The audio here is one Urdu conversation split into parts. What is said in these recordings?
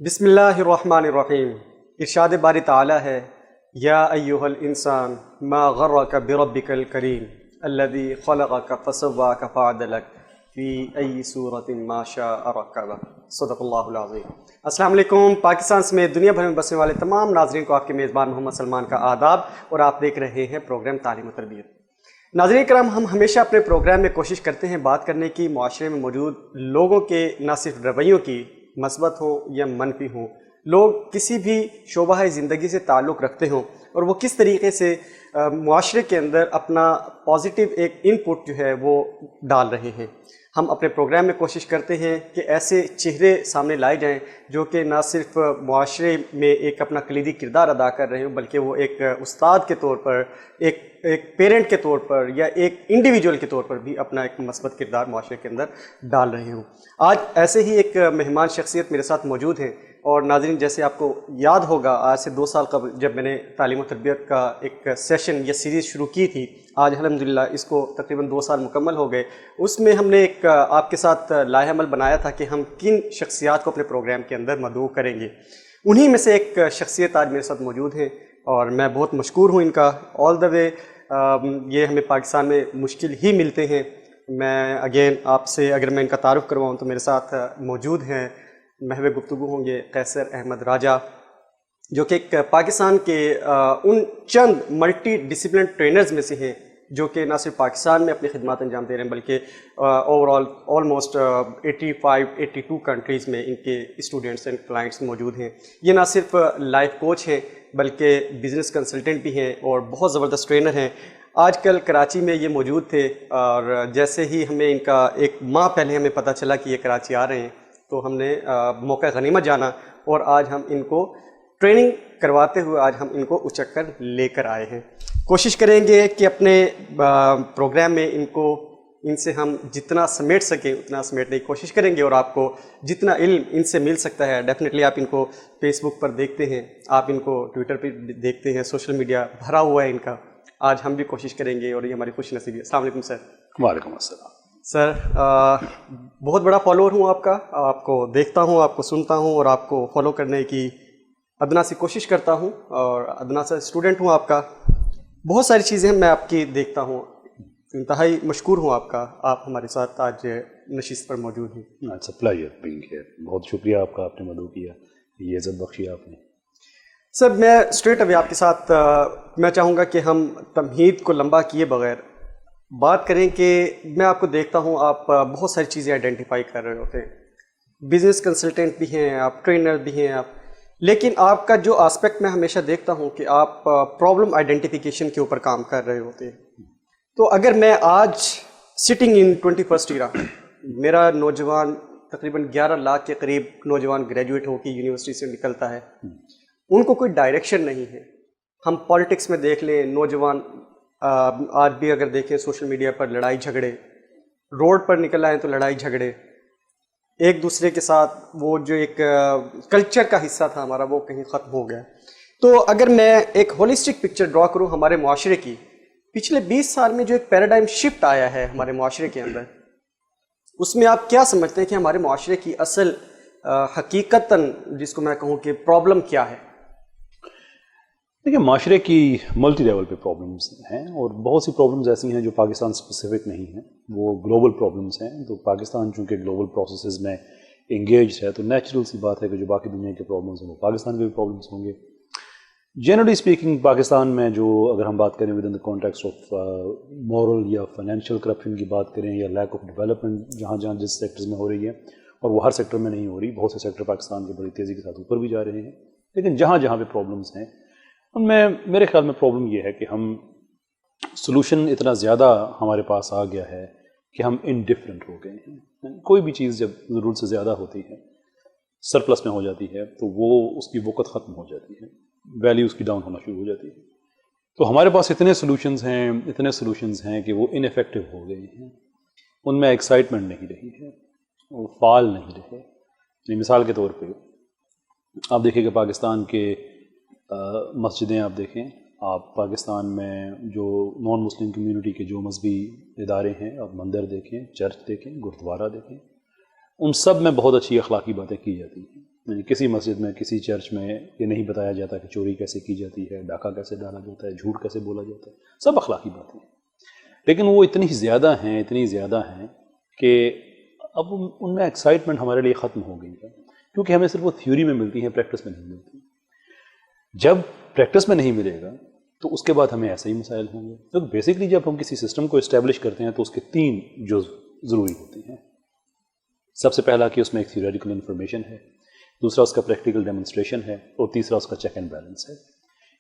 بسم اللہ الرحمن الرحیم۔ ارشاد باری تعالی ہے، یا ایہا الانسان ما غرک بربک الکریم الذی خلقک فسواک فعدلک فی ای صورت ما شاء رکبک۔ صدق اللہ العظیم۔ السلام علیکم۔ پاکستان سمیت دنیا بھر میں بسنے والے تمام ناظرین کو آپ کے میزبان محمد سلمان کا آداب، اور آپ دیکھ رہے ہیں پروگرام تعلیم و تربیت۔ ناظرین کرام، ہم ہمیشہ اپنے پروگرام میں کوشش کرتے ہیں بات کرنے کی معاشرے میں موجود لوگوں کے نہ صرف رویوں کی، مثبت ہوں یا منفی ہوں، لوگ کسی بھی شعبہ زندگی سے تعلق رکھتے ہوں اور وہ کس طریقے سے معاشرے کے اندر اپنا پازیٹیو ایک ان پٹ جو ہے وہ ڈال رہے ہیں۔ ہم اپنے پروگرام میں کوشش کرتے ہیں کہ ایسے چہرے سامنے لائے جائیں جو کہ نہ صرف معاشرے میں ایک اپنا کلیدی کردار ادا کر رہے ہوں، بلکہ وہ ایک استاد کے طور پر، ایک پیرنٹ کے طور پر، یا ایک انڈیویجول کے طور پر بھی اپنا ایک مثبت کردار معاشرے کے اندر ڈال رہے ہوں۔ آج ایسے ہی ایک مہمان شخصیت میرے ساتھ موجود ہیں، اور ناظرین جیسے آپ کو یاد ہوگا، آج سے 2 سال قبل جب میں نے تعلیم و تربیت کا ایک سیشن یا سیریز شروع کی تھی، آج الحمدللہ اس کو تقریباً 2 سال مکمل ہو گئے۔ اس میں ہم نے ایک آپ کے ساتھ لائحہ عمل بنایا تھا کہ ہم کن شخصیات کو اپنے پروگرام کے اندر مدعو کریں گے۔ انہی میں سے ایک شخصیت آج میرے ساتھ موجود ہیں، اور میں بہت مشکور ہوں ان کا آل دا وے۔ یہ ہمیں پاکستان میں مشکل ہی ملتے ہیں۔ میں اگین آپ سے اگر میں ان کا تعارف کرواؤں تو میرے ساتھ موجود ہیں، محو گفتگو ہوں گے قیصر احمد راجہ، جو کہ ایک پاکستان کے ان چند ملٹی ڈسپلن ٹرینرز میں سے ہیں جو کہ نہ صرف پاکستان میں اپنی خدمات انجام دے رہے ہیں، بلکہ اوور آل آلموسٹ 82 کنٹریز میں ان کے اسٹوڈنٹس اینڈ کلائنٹس موجود ہیں۔ یہ نہ صرف لائف کوچ ہیں بلکہ بزنس کنسلٹنٹ بھی ہیں اور بہت زبردست ٹرینر ہیں۔ آج کل کراچی میں یہ موجود تھے، اور جیسے ہی ہمیں ان کا 1 ماہ پہلے ہمیں پتہ چلا کہ یہ کراچی آ رہے ہیں، تو ہم نے موقع غنیمت جانا، اور آج ہم ان کو ٹریننگ کرواتے ہوئے آج ہم ان کو اچک کر لے کر آئے ہیں۔ کوشش کریں گے کہ اپنے پروگرام میں ان سے ہم جتنا سمیٹ سکیں اتنا سمیٹنے کی کوشش کریں گے، اور آپ کو جتنا علم ان سے مل سکتا ہے ڈیفینیٹلی آپ ان کو فیس بک پر دیکھتے ہیں، آپ ان کو ٹویٹر پہ دیکھتے ہیں، سوشل میڈیا بھرا ہوا ہے ان کا۔ آج ہم بھی کوشش کریں گے، اور یہ ہماری خوش نصیبی ہے۔ السلام علیکم سر۔ وعلیکم السلام سر، بہت بڑا فالوور ہوں آپ کا، آپ کو دیکھتا ہوں، آپ کو سنتا ہوں، اور آپ کو فالو کرنے کی ادنا سی کوشش کرتا ہوں، اور ادنا سا اسٹوڈنٹ ہوں آپ کا۔ بہت ساری چیزیں میں آپ کی دیکھتا ہوں، انتہائی مشکور ہوں آپ کا، آپ ہمارے ساتھ آج نشست پر موجود ہیں۔ It's a pleasure being here. بہت شکریہ آپ کا، آپ نے مدعو کیا، یہ عزت بخشی آپ نے۔ سر، میں اسٹریٹ اوے آپ کے ساتھ میں چاہوں گا کہ ہم تمہید کو لمبا کیے بغیر بات کریں کہ میں آپ کو دیکھتا ہوں آپ بہت ساری چیزیں آئیڈینٹیفائی کر رہے ہوتے ہیں، بزنس کنسلٹنٹ بھی ہیں آپ، ٹرینر بھی ہیں آپ، لیکن آپ کا جو آسپیکٹ میں ہمیشہ دیکھتا ہوں کہ آپ پرابلم آئیڈینٹیفیکیشن کے اوپر کام کر رہے ہوتے ہیں۔ تو اگر میں آج سٹنگ ان 21st ایرا، میرا نوجوان تقریباً 11 لاکھ کے قریب نوجوان گریجویٹ ہو کے یونیورسٹی سے نکلتا ہے، ان کو کوئی ڈائریکشن نہیں ہے۔ ہم پالیٹکس میں دیکھ لیں، نوجوان آج بھی اگر دیکھیں سوشل میڈیا پر لڑائی جھگڑے، روڈ پر نکل آئیں تو لڑائی جھگڑے، ایک دوسرے کے ساتھ وہ جو ایک کلچر کا حصہ تھا ہمارا وہ کہیں ختم ہو گیا۔ تو اگر میں ایک ہولسٹک پکچر ڈرا کروں ہمارے معاشرے کی، پچھلے 20 سال میں جو ایک پیراڈائم شفٹ آیا ہے ہمارے معاشرے کے اندر، اس میں آپ کیا سمجھتے ہیں کہ ہمارے معاشرے کی اصل حقیقتاً جس کو میں کہوں کہ پرابلم کیا ہے؟ دیکھیں، معاشرے کی ملٹی لیول پہ پرابلمس ہیں، اور بہت سی پرابلمز ایسی ہیں جو پاکستان اسپیسیفک نہیں ہیں، وہ گلوبل پرابلمس ہیں۔ تو پاکستان چونکہ گلوبل پروسیسز میں انگیجڈ ہے، تو نیچرل سی بات ہے کہ جو باقی دنیا کے پرابلمس ہیں وہ پاکستان کے بھی پرابلمس ہوں گے۔ جنرلی اسپیکنگ پاکستان میں جو اگر ہم بات کریں with in the context of moral یا فائنینشیل کرپشن کی بات کریں، یا لیک آف ڈیولپمنٹ جہاں جہاں جس سیکٹرز میں ہو رہی ہے، اور وہ ہر سیکٹر میں نہیں ہو رہی، بہت سے سیکٹر پاکستان کے بڑی تیزی کے ساتھ اوپر بھی جا رہے ہیں، لیکن جہاں جہاں پہ پرابلمس ہیں ان میں میرے خیال میں پرابلم یہ ہے کہ ہم سولوشن اتنا زیادہ ہمارے پاس آ گیا ہے کہ ہم انڈیفرنٹ ہو گئے ہیں۔ کوئی بھی چیز جب ضرورت سے زیادہ ہوتی ہے، سرپلس میں ہو جاتی ہے، تو وہ اس کی وقت ختم ہو جاتی ہے، ویلیو اس کی ڈاؤن ہونا شروع ہو جاتی ہے۔ تو ہمارے پاس اتنے سولوشنز ہیں کہ وہ ان ایفیکٹو ہو گئے ہیں، ان میں ایکسائٹمنٹ نہیں رہی ہے، وہ فعال نہیں رہے۔ یعنی مثال کے طور پہ آپ دیکھیں کہ پاکستان کے مسجدیں آپ دیکھیں، آپ پاکستان میں جو نان مسلم کمیونٹی کے جو مذہبی ادارے ہیں، آپ مندر دیکھیں، چرچ دیکھیں، گرودوارہ دیکھیں، ان سب میں بہت اچھی اخلاقی باتیں کی جاتی ہیں، یعنی کسی مسجد میں کسی چرچ میں یہ نہیں بتایا جاتا کہ چوری کیسے کی جاتی ہے, ڈاکہ کیسے ڈالا جاتا ہے, جھوٹ کیسے بولا جاتا ہے, سب اخلاقی باتیں ہیں. لیکن وہ اتنی زیادہ ہیں کہ اب ان میں ایکسائٹمنٹ ہمارے لیے ختم ہو گئی ہے, کیونکہ ہمیں صرف وہ تھیوری میں ملتی ہیں, پریکٹس میں نہیں ملتی. جب پریکٹس میں نہیں ملے گا تو اس کے بعد ہمیں ایسے ہی مسائل ہوں گے. تو بیسکلی جب ہم کسی سسٹم کو اسٹیبلش کرتے ہیں تو اس کے 3 جز ضروری ہوتے ہیں. سب سے پہلا کہ اس میں ایک تھیوریٹیکل انفارمیشن ہے, دوسرا اس کا پریکٹیکل ڈیمونسٹریشن ہے, اور تیسرا اس کا چیک اینڈ بیلنس ہے.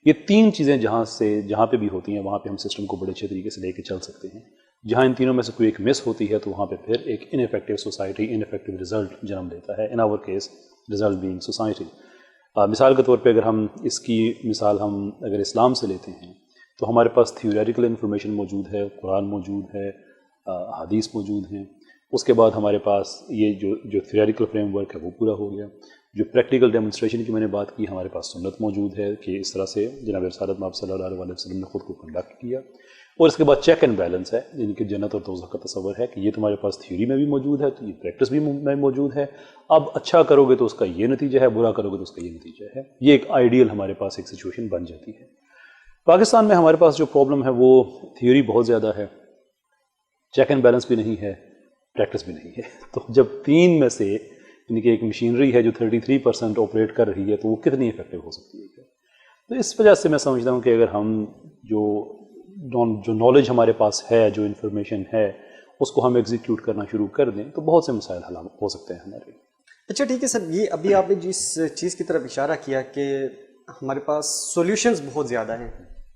یہ 3 چیزیں جہاں پہ بھی ہوتی ہیں وہاں پہ ہم سسٹم کو بڑے اچھے طریقے سے لے کے چل سکتے ہیں. جہاں ان تینوں میں سے کوئی ایک مس ہوتی ہے تو وہاں پہ پھر ایک ان افیکٹو سوسائٹی, ان افیکٹو رزلٹ جنم لیتا ہے. ان our case result being society. مثال کے طور پہ اگر ہم اس کی مثال اگر اسلام سے لیتے ہیں تو ہمارے پاس تھیوریٹیکل انفارمیشن موجود ہے, قرآن موجود ہے, حدیث موجود ہیں. اس کے بعد ہمارے پاس یہ جو تھیوریٹیکل فریم ورک ہے وہ پورا ہو گیا. جو پریکٹیکل ڈیمونسٹریشن کی میں نے بات کی, ہمارے پاس سنت موجود ہے کہ اس طرح سے جناب رسالت مآب صلی اللہ علیہ وسلم نے خود کو کنڈکٹ کیا. اور اس کے بعد چیک اینڈ بیلنس ہے, یعنی کہ جنت اور دوزخ کا تصور ہے کہ یہ تمہارے پاس تھیوری میں بھی موجود ہے تو یہ پریکٹس بھی میں موجود ہے. اب اچھا کرو گے تو اس کا یہ نتیجہ ہے, برا کرو گے تو اس کا یہ نتیجہ ہے. یہ ایک آئیڈیل ہمارے پاس ایک سچویشن بن جاتی ہے. پاکستان میں ہمارے پاس جو پرابلم ہے وہ تھیوری بہت زیادہ ہے, چیک اینڈ بیلنس بھی نہیں ہے, پریکٹس بھی نہیں ہے. تو جب 3 میں سے یعنی کہ ایک مشینری ہے جو 33% آپریٹ کر رہی ہے تو وہ کتنی افیکٹو ہو سکتی ہے. تو اس وجہ سے میں سمجھتا ہوں کہ اگر ہم جو نالج ہمارے پاس ہے, جو انفارمیشن ہے, اس کو ہم ایگزیکیوٹ کرنا شروع کر دیں تو بہت سے مسائل حل ہو سکتے ہیں ہمارے. اچھا ٹھیک ہے سر, یہ ابھی آپ نے جس چیز کی طرف اشارہ کیا کہ ہمارے پاس سولوشنز بہت زیادہ ہیں,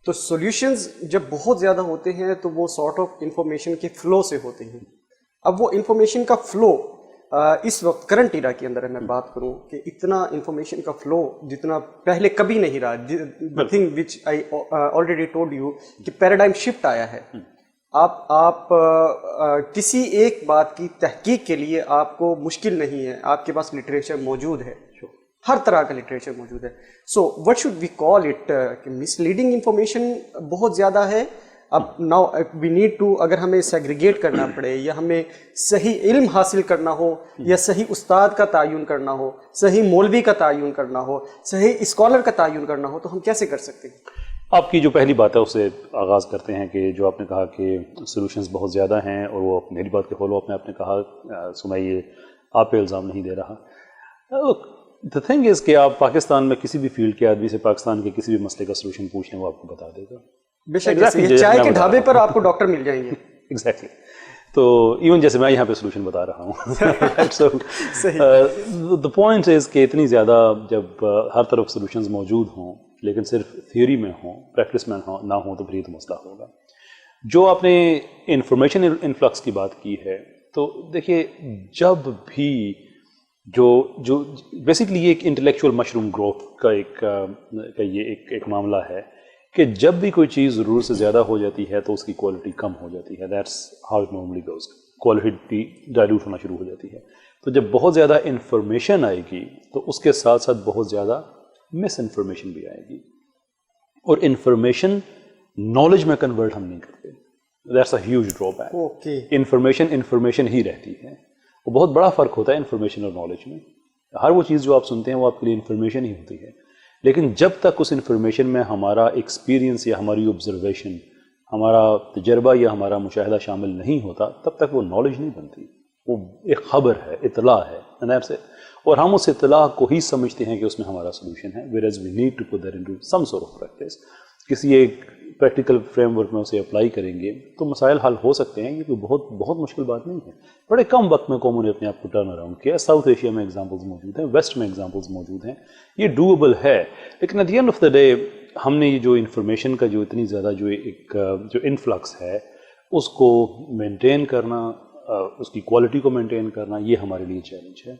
تو سولوشنز جب بہت زیادہ ہوتے ہیں تو وہ سارٹ آف انفارمیشن کے فلو سے ہوتے ہیں. اب وہ انفارمیشن کا فلو اس وقت کرنٹ ایرا کے اندر میں بات کروں کہ اتنا انفارمیشن کا فلو جتنا پہلے کبھی نہیں رہا. the thing which I already told you کہ پیراڈائم شفٹ آیا ہے. آپ کسی ایک بات کی تحقیق کے لیے آپ کو مشکل نہیں ہے, آپ کے پاس لٹریچر موجود ہے, ہر طرح کا لٹریچر موجود ہے. So what should we call it کہ مس لیڈنگ انفارمیشن بہت زیادہ ہے. اب ناؤ وی نیڈ ٹو, اگر ہمیں سیگریگیٹ کرنا پڑے یا ہمیں صحیح علم حاصل کرنا ہو یا صحیح استاد کا تعین کرنا ہو, صحیح مولوی کا تعین کرنا ہو, صحیح اسکالر کا تعین کرنا ہو, تو ہم کیسے کر سکتے ہیں؟ آپ کی جو پہلی بات ہے اسے آغاز کرتے ہیں کہ جو آپ نے کہا کہ سولوشنز بہت زیادہ ہیں, اور وہ میری بات کے فالو اپ میں آپ نے کہا سمائیے آپ پہ الزام نہیں دے رہا. The thing is کہ آپ پاکستان میں کسی بھی فیلڈ کے آدمی سے پاکستان کے کسی بھی مسئلے کا سولوشن پوچھیں وہ آپ کو بتا دے گا. بے شک چائے کے ڈھابے پر آپ کو ڈاکٹر مل جائیں گے. ایگزیکٹلی. تو ایون جیسے میں یہاں پہ سولوشن بتا رہا ہوں. دا پوائنٹ از کہ اتنی زیادہ جب ہر طرف سولوشنز موجود ہوں لیکن صرف تھیوری میں ہوں, پریکٹس میں نہ ہوں, تو پھر یہ تو مسئلہ ہوگا. جو آپ نے انفارمیشن انفلکس کی بات کی ہے, تو دیکھیے جب بھی جو بیسکلی یہ ایک انٹلیکچوئل مشروم گروتھ کا ایک معاملہ ہے کہ جب بھی کوئی چیز ضرورت سے زیادہ ہو جاتی ہے تو اس کی کوالٹی کم ہو جاتی ہے. That's how it normally goes. Quality dilute ہونا شروع ہو جاتی ہے. تو جب بہت زیادہ انفارمیشن آئے گی تو اس کے ساتھ ساتھ بہت زیادہ مس انفارمیشن بھی آئے گی, اور انفارمیشن نالج میں کنورٹ ہم نہیں کرتے. That's a huge drawback. Information ہی رہتی ہے. وہ بہت بڑا فرق ہوتا ہے انفارمیشن اور نالج میں. ہر وہ چیز جو آپ سنتے ہیں وہ آپ کے لیے انفارمیشن ہی ہوتی ہے, لیکن جب تک اس انفارمیشن میں ہمارا ایکسپیرینس یا ہماری آبزرویشن, ہمارا تجربہ یا ہمارا مشاہدہ شامل نہیں ہوتا, تب تک وہ نالج نہیں بنتی. وہ ایک خبر ہے, اطلاع ہے, اور ہم اس اطلاع کو ہی سمجھتے ہیں کہ اس میں ہمارا سولوشن ہے. whereas we need to put that into some sort of practice. کسی ایک پریکٹیکل فریم ورک میں اسے اپلائی کریں گے تو مسائل حل ہو سکتے ہیں. یہ کوئی بہت مشکل بات نہیں ہے. بڑے کم وقت میں قوموں نے اپنے آپ کو ٹرن اراؤنڈ کیا. ساؤتھ ایشیا میں ایگزامپلز موجود ہیں, ویسٹ میں ایگزامپلز موجود ہیں. یہ ڈویبل ہے. لیکن at the end of the day ہم نے یہ جو انفارمیشن کا جو اتنی زیادہ جو انفلکس ہے اس کو مینٹین کرنا, اس کی کوالٹی کو مینٹین کرنا, یہ ہمارے لیے چیلنج ہے.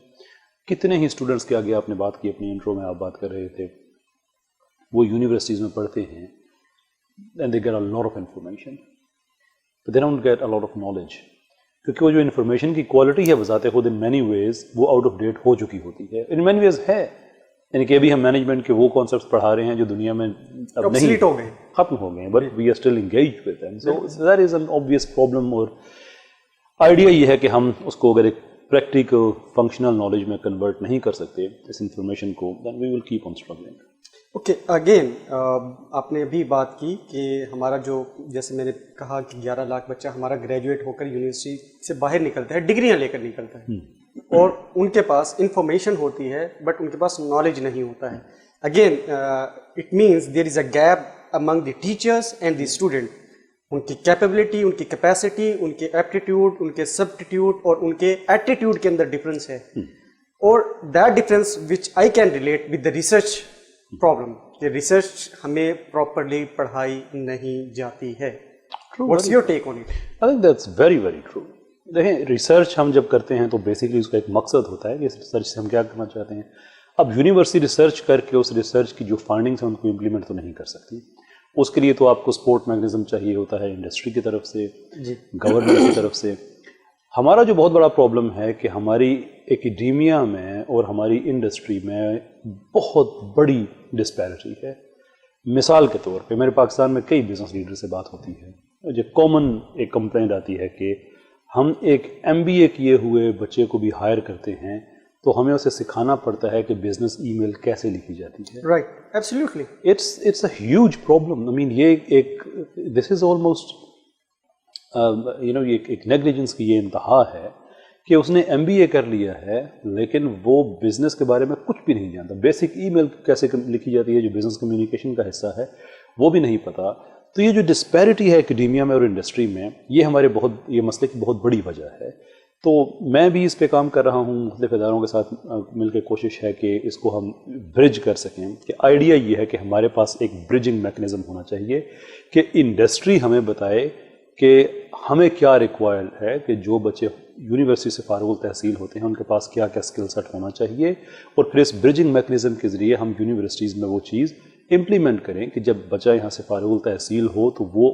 کتنے ہی اسٹوڈنٹس کے آگے آپ نے بات کی, اپنی انٹرو میں آپ بات کر رہے تھے, وہ یونیورسٹیز میں پڑھتے ہیں and they get a lot of information but they don't get a lot of knowledge, کیونکہ وہ جو انفارمیشن کی کوالٹی ہے بذات خود in many ways وہ آؤٹ آف ڈیٹ ہو چکی ہوتی ہے. in many ways ہے, یعنی کہ ابھی ہم مینجمنٹ کے وہ کانسیپٹس پڑھا رہے ہیں جو دنیا میں اب نہیں ختم ہو گئے ہیں, but we are still engaged with them. So that is an obvious problem. اور آئیڈیا یہ ہے کہ ہم اس کو اگر ایک پریکٹیکل فنکشنل نالج میں کنورٹ نہیں کر سکتے اس انفارمیشن کو, then we will keep on struggling. Okay, again آپ نے ابھی بات کی کہ ہمارا جو, جیسے میں نے کہا کہ 11 لاکھ بچہ ہمارا گریجویٹ ہو کر یونیورسٹی سے باہر نکلتا ہے, ڈگریاں لے کر نکلتا ہے, اور ان کے پاس انفارمیشن ہوتی ہے بٹ ان کے پاس نالج نہیں ہوتا ہے. Again it means there is a gap among the teachers and the student. ان کی کیپیبلٹی, ان کی کیپیسٹی, ان کے ایپٹیٹیوڈ, ان کے سبٹیٹیوڈ اور ان کے ایٹیٹیوڈ کے اندر ڈفرینس ہے, اور that difference which I can relate with the research problem, کہ ریسرچ ہمیں پراپرلی پڑھائی نہیں جاتی ہے. What's your take on it? I think that's very very true. دیکھیں, ریسرچ ہم جب کرتے ہیں تو بیسکلی اس کا ایک مقصد ہوتا ہے کہ اس ریسرچ سے ہم کیا کرنا چاہتے ہیں. اب یونیورسٹی ریسرچ کر کے اس ریسرچ کی جو فائنڈنگس ہیں ان کو امپلیمنٹ تو نہیں کر سکتی. اس کے لیے تو آپ کو سپورٹ میکنزم چاہیے ہوتا ہے انڈسٹری کی طرف سے, گورنمنٹ کی طرف سے. ہمارا جو بہت بڑا پرابلم ہے کہ ہماری ایکیڈیمیا میں اور ہماری انڈسٹری میں بہت بڑی ڈسپیرٹی ہے. مثال کے طور پہ میرے پاکستان میں کئی بزنس لیڈر سے بات ہوتی ہے, جو کامن ایک کمپلینٹ آتی ہے کہ ہم ایک MBA کیے ہوئے بچے کو بھی ہائر کرتے ہیں تو ہمیں اسے سکھانا پڑتا ہے کہ بزنس ای میل کیسے لکھی جاتی ہے. Right, absolutely. It's a huge problem. I mean یہ ایک دس از آلموسٹ ایک نیگلیجنس کی یہ انتہا ہے کہ اس نے MBA کر لیا ہے لیکن وہ بزنس کے بارے میں کچھ بھی نہیں جانتا. بیسک ای میل کیسے لکھی جاتی ہے جو بزنس کمیونیکیشن کا حصہ ہے وہ بھی نہیں پتا. تو یہ جو ڈسپیرٹی ہے ایکیڈیمیا میں اور انڈسٹری میں, یہ ہمارے یہ مسئلے کی بہت بڑی وجہ ہے. تو میں بھی اس پہ کام کر رہا ہوں, مختلف اداروں کے ساتھ مل کے کوشش ہے کہ اس کو ہم برج کر سکیں. کہ آئیڈیا یہ ہے کہ ہمارے پاس ایک برجنگ میکنزم ہونا چاہیے کہ انڈسٹری ہمیں بتائے کہ ہمیں کیا ریکوائرڈ ہے, کہ جو بچے یونیورسٹی سے فارغ التحصیل ہوتے ہیں ان کے پاس کیا کیا اسکل سیٹ ہونا چاہیے, اور پھر اس برجنگ میکنزم کے ذریعے ہم یونیورسٹیز میں وہ چیز امپلیمنٹ کریں کہ جب بچہ یہاں سے فارغ التحصیل ہو تو وہ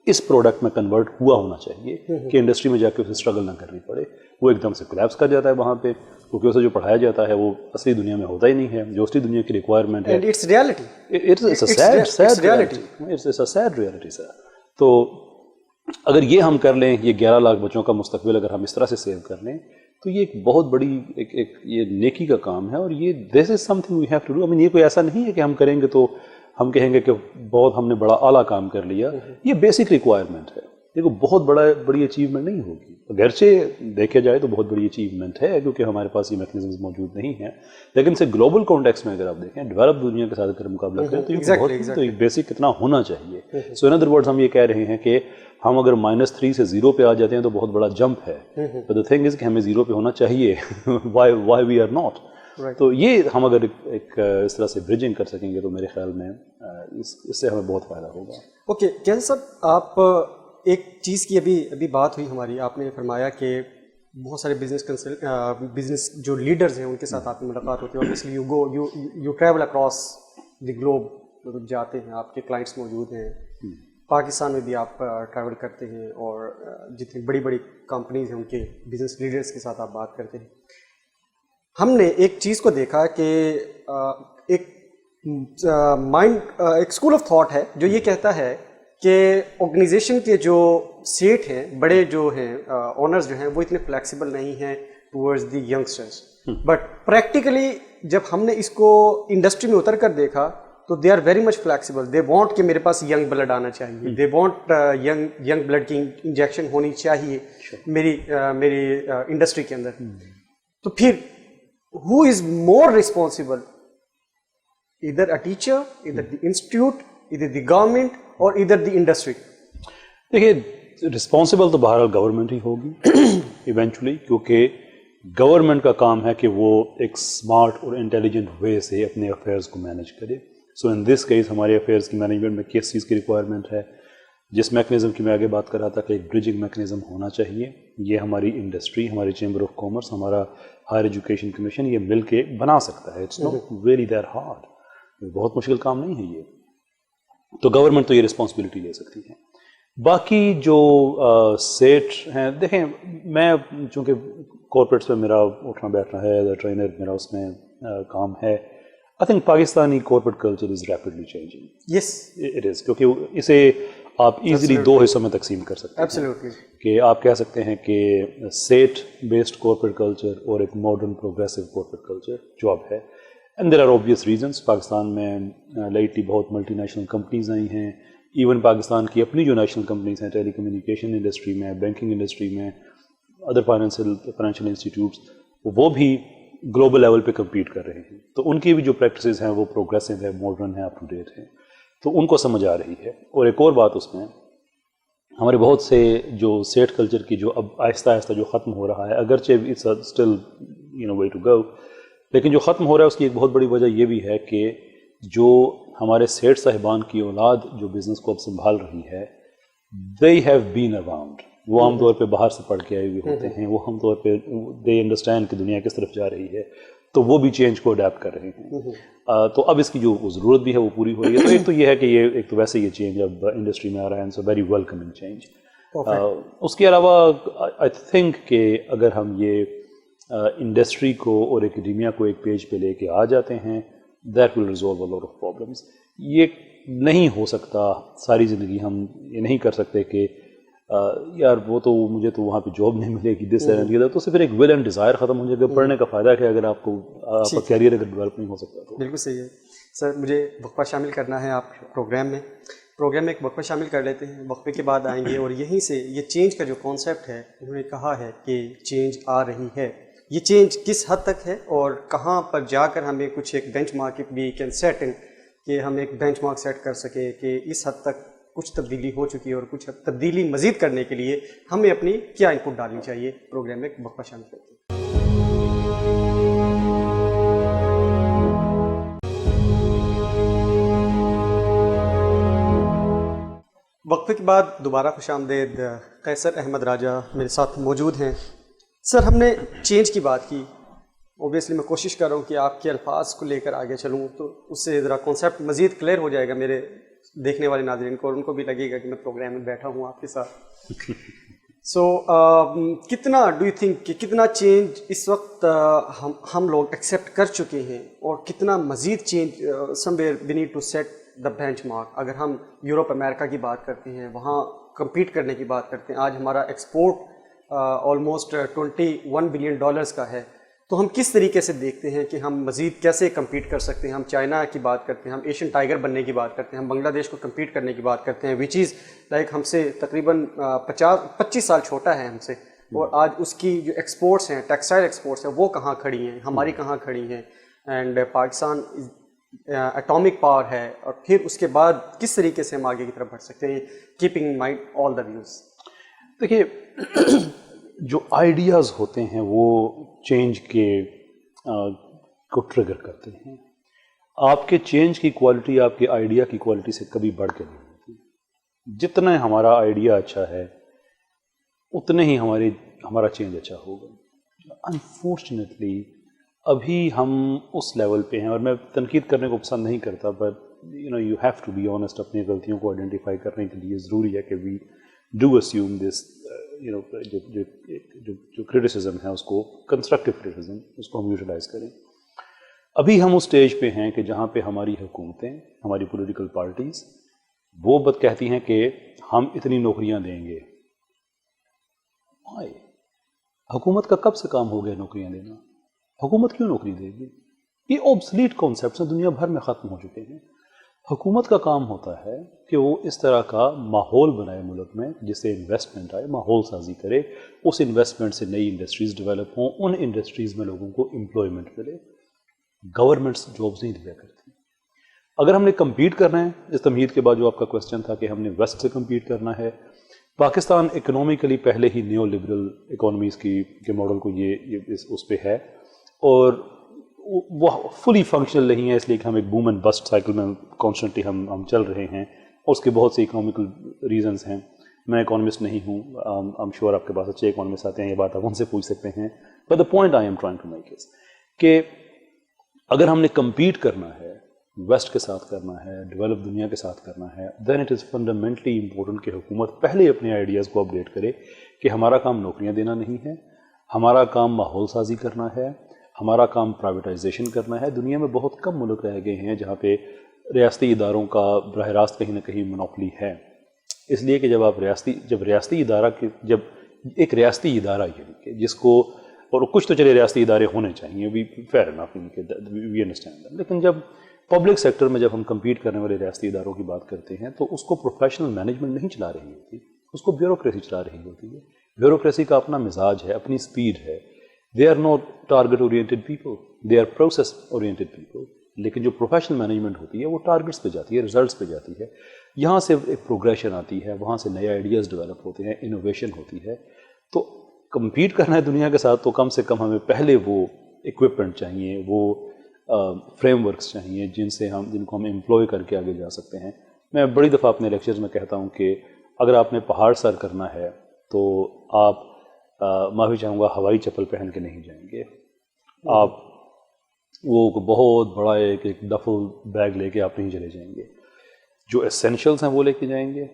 اس پروڈکٹ میں کنورٹ ہوا ہونا چاہیے کہ انڈسٹری میں جا کے اسے اسٹرگل نہ کرنی پڑے. وہ ایک دم سے کولیپس کر جاتا ہے وہاں پہ, کیونکہ اسے جو پڑھایا جاتا ہے وہ اصلی دنیا میں ہوتا ہی نہیں ہے جو اصلی دنیا کی ریکوائرمنٹ ہے. It's reality, it's a sad reality sir. تو اگر یہ ہم کر لیں, یہ 11 لاکھ بچوں کا مستقبل اگر ہم اس طرح سے سیو کر لیں تو یہ ایک بہت بڑی ایک یہ نیکی کا کام ہے, اور یہ this is something we have to do. I mean یہ کوئی ایسا نہیں ہے کہ ہم کریں گے تو ہم کہیں گے کہ بہت ہم نے بڑا اعلیٰ کام کر لیا. یہ بیسک ریکوائرمنٹ ہے, دیکھو بہت بڑی اچیومنٹ نہیں ہوگی, اگرچہ دیکھا جائے تو بہت بڑی اچیومنٹ ہے کیونکہ ہمارے پاس یہ میکنزمز موجود نہیں ہیں, لیکن سے گلوبل کانٹیکس میں اگر آپ دیکھیں ڈیولپ دنیا کے ساتھ اگر مقابلہ کریں تو یہ بہت بیسک کتنا ہونا چاہیے. سو ان ادر ورڈز ہم یہ کہہ رہے ہیں کہ ہم اگر -3 سے 0 پہ آ جاتے ہیں تو بہت بڑا جمپ ہے, but the thing is کہ ہمیں 0 پہ ہونا چاہیے. why we are not. تو یہ ہم اگر ایک اس طرح سے برجنگ کر سکیں گے تو میرے خیال میں اس سے ہمیں بہت فائدہ ہوگا. اوکے کیسے صاحب, آپ ایک چیز کی ابھی بات ہوئی ہماری, آپ نے فرمایا کہ بہت سارے بزنس جو لیڈرز ہیں ان کے ساتھ آپ کی ملاقات ہوتی ہے, obviously you travel across the globe, مطلب جاتے ہیں, آپ کے کلائنٹس موجود ہیں, پاکستان میں بھی آپ ٹریول کرتے ہیں, اور جتنی بڑی بڑی کمپنیز ہیں ان کے بزنس لیڈرز کے ساتھ آپ بات کرتے ہیں. ہم نے ایک چیز کو دیکھا کہ ایک اسکول آف تھاٹ ہے جو یہ کہتا ہے کہ آرگنائزیشن کے جو سیٹ ہیں, بڑے جو ہیں اونرز جو ہیں, وہ اتنے فلیکسیبل نہیں ہیں towards the youngsters. But practically جب ہم نے اس کو انڈسٹری میں اتر کر دیکھا تو they are very much flexible. They want کہ میرے پاس ینگ بلڈ آنا چاہیے, دے وانٹ ینگ بلڈ کی انجیکشن ہونی چاہیے میری انڈسٹری کے اندر. تو پھر who is more responsible? Either a teacher, either the institute, either the government, or either the industry. دیکھیے رسپانسبل تو بہرحال گورنمنٹ ہی ہوگی ایونچولی, کیونکہ گورنمنٹ کا کام ہے کہ وہ ایک اسمارٹ اور انٹیلیجنٹ وے سے اپنے افیئرس کو مینیج کرے. سو ان دس کیس ہمارے افیئرس کی مینجمنٹ میں کس چیز کی ریکوائرمنٹ ہے, جس میکنزم کی میں آگے بات کر رہا تھا کہ ایک برجنگ میکنزم ہونا چاہیے. یہ ہماری انڈسٹری, ہماری چیمبر آف کامرس, ہمارا ہائر ایجوکیشن کمیشن یہ مل کے بنا سکتا ہے. It's not very that hard, بہت مشکل کام نہیں ہے یہ. تو گورنمنٹ تو یہ رسپانسبلٹی لے سکتی ہے. باقی جو سیٹ ہیں, دیکھیں میں چونکہ کارپوریٹس میں میرا اٹھنا بیٹھنا ہے, ایز اے ٹرینر میرا اس میں کام ہے. I think Pakistani corporate culture is rapidly changing. Yes it is, کیونکہ اسے آپ ایزیلی دو حصوں میں تقسیم کر سکتے ہیں. ایبسلیوٹلی. کہ آپ کہہ سکتے ہیں کہ سیٹ بیسڈ کارپوریٹ کلچر اور ایک ماڈرن پروگریسو کارپوریٹ کلچر جو اب ہے. And there are obvious reasons. Pakistan میں لیٹلی بہت ملٹی نیشنل کمپنیز آئی ہیں. ایون پاکستان کی اپنی جو نیشنل کمپنیز ہیں ٹیلی کمیونیکیشن انڈسٹری میں, بینکنگ انڈسٹری میں, ادر فائنینشیل انسٹیٹیوٹس, وہ بھی گلوبل لیول پہ کمپیٹ کر رہے ہیں. تو ان کی بھی جو پریکٹسز ہیں وہ پروگریسو ہے, ماڈرن ہے, اپ ٹو ڈیٹ ہے. تو ان کو سمجھ آ رہی ہے. اور ایک اور بات اس میں, ہمارے بہت سے جو سیٹ کلچر کی جو اب آہستہ آہستہ جو ختم ہو رہا ہے, اگرچہ it's still way to go, لیکن جو ختم ہو رہا ہے اس کی ایک بہت بڑی وجہ یہ بھی ہے کہ جو ہمارے سیٹ صاحبان کی اولاد جو بزنس کو اب سنبھال رہی ہے, they have been around. وہ عام طور پہ باہر سے پڑھ کے آئے ہوئے ہوتے ہیں, وہ عام طور پہ they understand کہ دنیا کس طرف جا رہی ہے, تو وہ بھی چینج کو اڈیپٹ کر رہے ہیں. تو اب اس کی جو ضرورت بھی ہے وہ پوری ہو رہی ہے. تو ایک تو یہ ہے کہ یہ ایک تو ویسے یہ چینج اب انڈسٹری میں آ رہا ہے, and so very welcoming change. اس کے علاوہ آئی تھنک کہ اگر ہم یہ انڈسٹری کو اور ایکڈیمیا کو ایک پیج پہ لے کے آ جاتے ہیں, that will resolve a lot of problems. یہ نہیں ہو سکتا ساری زندگی, ہم یہ نہیں کر سکتے کہ یار وہ تو مجھے تو وہاں پہ جاب نہیں ملے گی, دس اینڈ دیٹ, تو صرف ایک ول اینڈ ڈیزائر ختم ہو جائے گا. پڑھنے کا فائدہ ہے اگر آپ کو آپ کا کیریئر اگر ڈیولپ نہیں ہو سکتا تو. بالکل صحیح ہے سر. مجھے وقفہ شامل کرنا ہے آپ پروگرام میں ایک وقفہ شامل کر لیتے ہیں. وقفے کے بعد آئیں گے اور یہیں سے یہ چینج کا جو کانسیپٹ ہے, انہوں نے کہا ہے کہ چینج آ رہی ہے, یہ چینج کس حد تک ہے اور کہاں پر جا کر ہمیں کچھ ایک benchmark we can set in, کہ ہم ایک بینچ مارک سیٹ کر سکیں کہ اس حد تک کچھ تبدیلی ہو چکی ہے اور کچھ تبدیلی مزید کرنے کے لیے ہمیں اپنی کیا ان پٹ ڈالنی چاہیے. پروگرام میں وقفہ شامل کرتے ہیں. وقفے کے بعد دوبارہ خوش آمدید. قیصر احمد راجہ میرے ساتھ موجود ہیں. سر, ہم نے چینج کی بات کی. اوبیسلی میں کوشش کر رہا ہوں کہ آپ کے الفاظ کو لے کر آگے چلوں, تو اس سے ذرا کانسیپٹ مزید کلیئر ہو جائے گا میرے دیکھنے والے ناظرین کو, اور ان کو بھی لگے گا کہ میں پروگرام میں بیٹھا ہوں آپ کے ساتھ. سو کتنا ڈو یو تھنک کہ کتنا چینج اس وقت ہم لوگ ایکسیپٹ کر چکے ہیں, اور کتنا مزید change somewhere we need to set the benchmark. اگر ہم یورپ امریکہ کی بات کرتے ہیں, وہاں کمپیٹ کرنے کی بات کرتے ہیں, آج ہمارا ایکسپورٹ آلموسٹ $21 بلین کا ہے, تو ہم کس طریقے سے دیکھتے ہیں کہ ہم مزید کیسے کمپیٹ کر سکتے ہیں؟ ہم چائنا کی بات کرتے ہیں, ہم ایشین ٹائیگر بننے کی بات کرتے ہیں, ہم بنگلہ دیش کو کمپیٹ کرنے کی بات کرتے ہیں, وچ از لائک ہم سے تقریباً 25 سال چھوٹا ہے ہم سے, اور آج اس کی جو ایکسپورٹس ہیں, ٹیکسٹائل ایکسپورٹس ہیں, وہ کہاں کھڑی ہیں, ہماری کہاں کھڑی ہیں. اینڈ پاکستان اٹامک پاور ہے, اور پھر اس کے بعد کس طریقے سے ہم آگے کی طرف بڑھ سکتے ہیں, keeping in mind all the views. دیکھیے, جو آئیڈیاز ہوتے ہیں وہ چینج کے کو ٹریگر کرتے ہیں. آپ کے چینج کی کوالٹی آپ کے آئیڈیا کی کوالٹی سے کبھی بڑھ کے نہیں ہوتی. جتنا ہمارا آئیڈیا اچھا ہے اتنے ہی ہمارا چینج اچھا ہوگا. انفارچونیٹلی ابھی ہم اس لیول پہ ہیں, اور میں تنقید کرنے کو پسند نہیں کرتا, but you have to be honest. اپنی غلطیوں کو آئیڈینٹیفائی کرنے کے لیے ضروری ہے کہ وی ڈو اسیوم دس, جو کرٹیسزم ہے اس کو, کنسٹرکٹیو کرٹیسزم, اس کو ہم یوٹیلائز کریں. ابھی ہم اس اسٹیج پہ ہیں کہ جہاں پہ ہماری حکومتیں, ہماری پولیٹیکل پارٹیز وہ بات کہتی ہیں کہ ہم اتنی نوکریاں دیں گے. حکومت کا کب سے کام ہو گیا نوکریاں دینا؟ حکومت کیوں نوکری دے گی؟ یہ اوبسلیٹ کانسیپٹس ہیں, دنیا بھر میں ختم ہو چکے ہیں. حکومت کا کام ہوتا ہے کہ وہ اس طرح کا ماحول بنائے ملک میں جس سے انویسٹمنٹ آئے, ماحول سازی کرے, اس انویسٹمنٹ سے نئی انڈسٹریز ڈیولپ ہوں, ان انڈسٹریز میں لوگوں کو امپلائمنٹ ملے. گورنمنٹس جابز نہیں دیا کرتی. اگر ہم نے کمپیٹ کرنا ہے, اس تمہید کے بعد جو آپ کا کوشچن تھا کہ ہم نے ویسٹ سے کمپیٹ کرنا ہے, پاکستان اکنومیکلی پہلے ہی نیو لبرل اکانومیز کے ماڈل کو یہ اس پہ ہے, اور وہ فلی فنکشنل نہیں ہے, اس لیے کہ ہم ایک بوم اینڈ بسٹ سائیکل میں کانسٹنٹلی ہم چل رہے ہیں. اس کے بہت سے اکنامیکل ریزنز ہیں. میں اکانومسٹ نہیں ہوں, آئی ایم شیور آپ کے پاس اچھے اکانومسٹ آتے ہیں, یہ بات آپ ان سے پوچھ سکتے ہیں. But the point I am trying to make is کہ اگر ہم نے کمپیٹ کرنا ہے, ویسٹ کے ساتھ کرنا ہے, ڈیولپ دنیا کے ساتھ کرنا ہے, then it is fundamentally important کہ حکومت پہلے اپنے آئیڈیاز کو اپڈیٹ کرے کہ ہمارا کام نوکریاں دینا نہیں ہے, ہمارا کام ماحول سازی کرنا ہے, ہمارا کام پرائیویٹائزیشن کرنا ہے. دنیا میں بہت کم ملک رہ گئے ہیں جہاں پہ ریاستی اداروں کا براہ راست کہیں نہ کہیں منوپلی ہے. اس لیے کہ جب ریاستی ادارہ جب ایک ریاستی ادارہ یعنی کہ جس کو، اور کچھ تو چلے ریاستی ادارے ہونے چاہیے، we fair enough, we understand, لیکن جب پبلک سیکٹر میں جب ہم کمپیٹ کرنے والے ریاستی اداروں کی بات کرتے ہیں تو اس کو پروفیشنل مینجمنٹ نہیں چلا رہی ہوتی، اس کو بیوروکریسی چلا رہی ہوتی ہے. بیوروکریسی کا اپنا مزاج ہے، اپنی سپیڈ ہے. They are not target oriented people, they are process oriented people. لیکن جو پروفیشنل مینجمنٹ ہوتی ہے وہ ٹارگیٹس پہ جاتی ہے، ریزلٹس پہ جاتی ہے. یہاں سے ایک پروگریشن آتی ہے، وہاں سے نئے آئیڈیاز ڈیولپ ہوتے ہیں، انوویشن ہوتی ہے. تو کمپیٹ کرنا ہے دنیا کے ساتھ تو کم سے کم ہمیں پہلے وہ اکوپمنٹ چاہیے، وہ فریم ورکس چاہیے جن کو ہم امپلوائے کر کے آگے جا سکتے ہیں. میں بڑی دفعہ اپنے لیکچرز میں کہتا ہوں کہ اگر آپ نے پہاڑ سر کرنا ہے تو آپ معافی چاہوں گا ہوائی چپل پہن کے نہیں جائیں گے. آپ وہ بہت بڑا ایک ڈفل بیگ لے کے آپ نہیں چلے جائیں گے. جو اسینشلس ہیں وہ لے کے جائیں گے.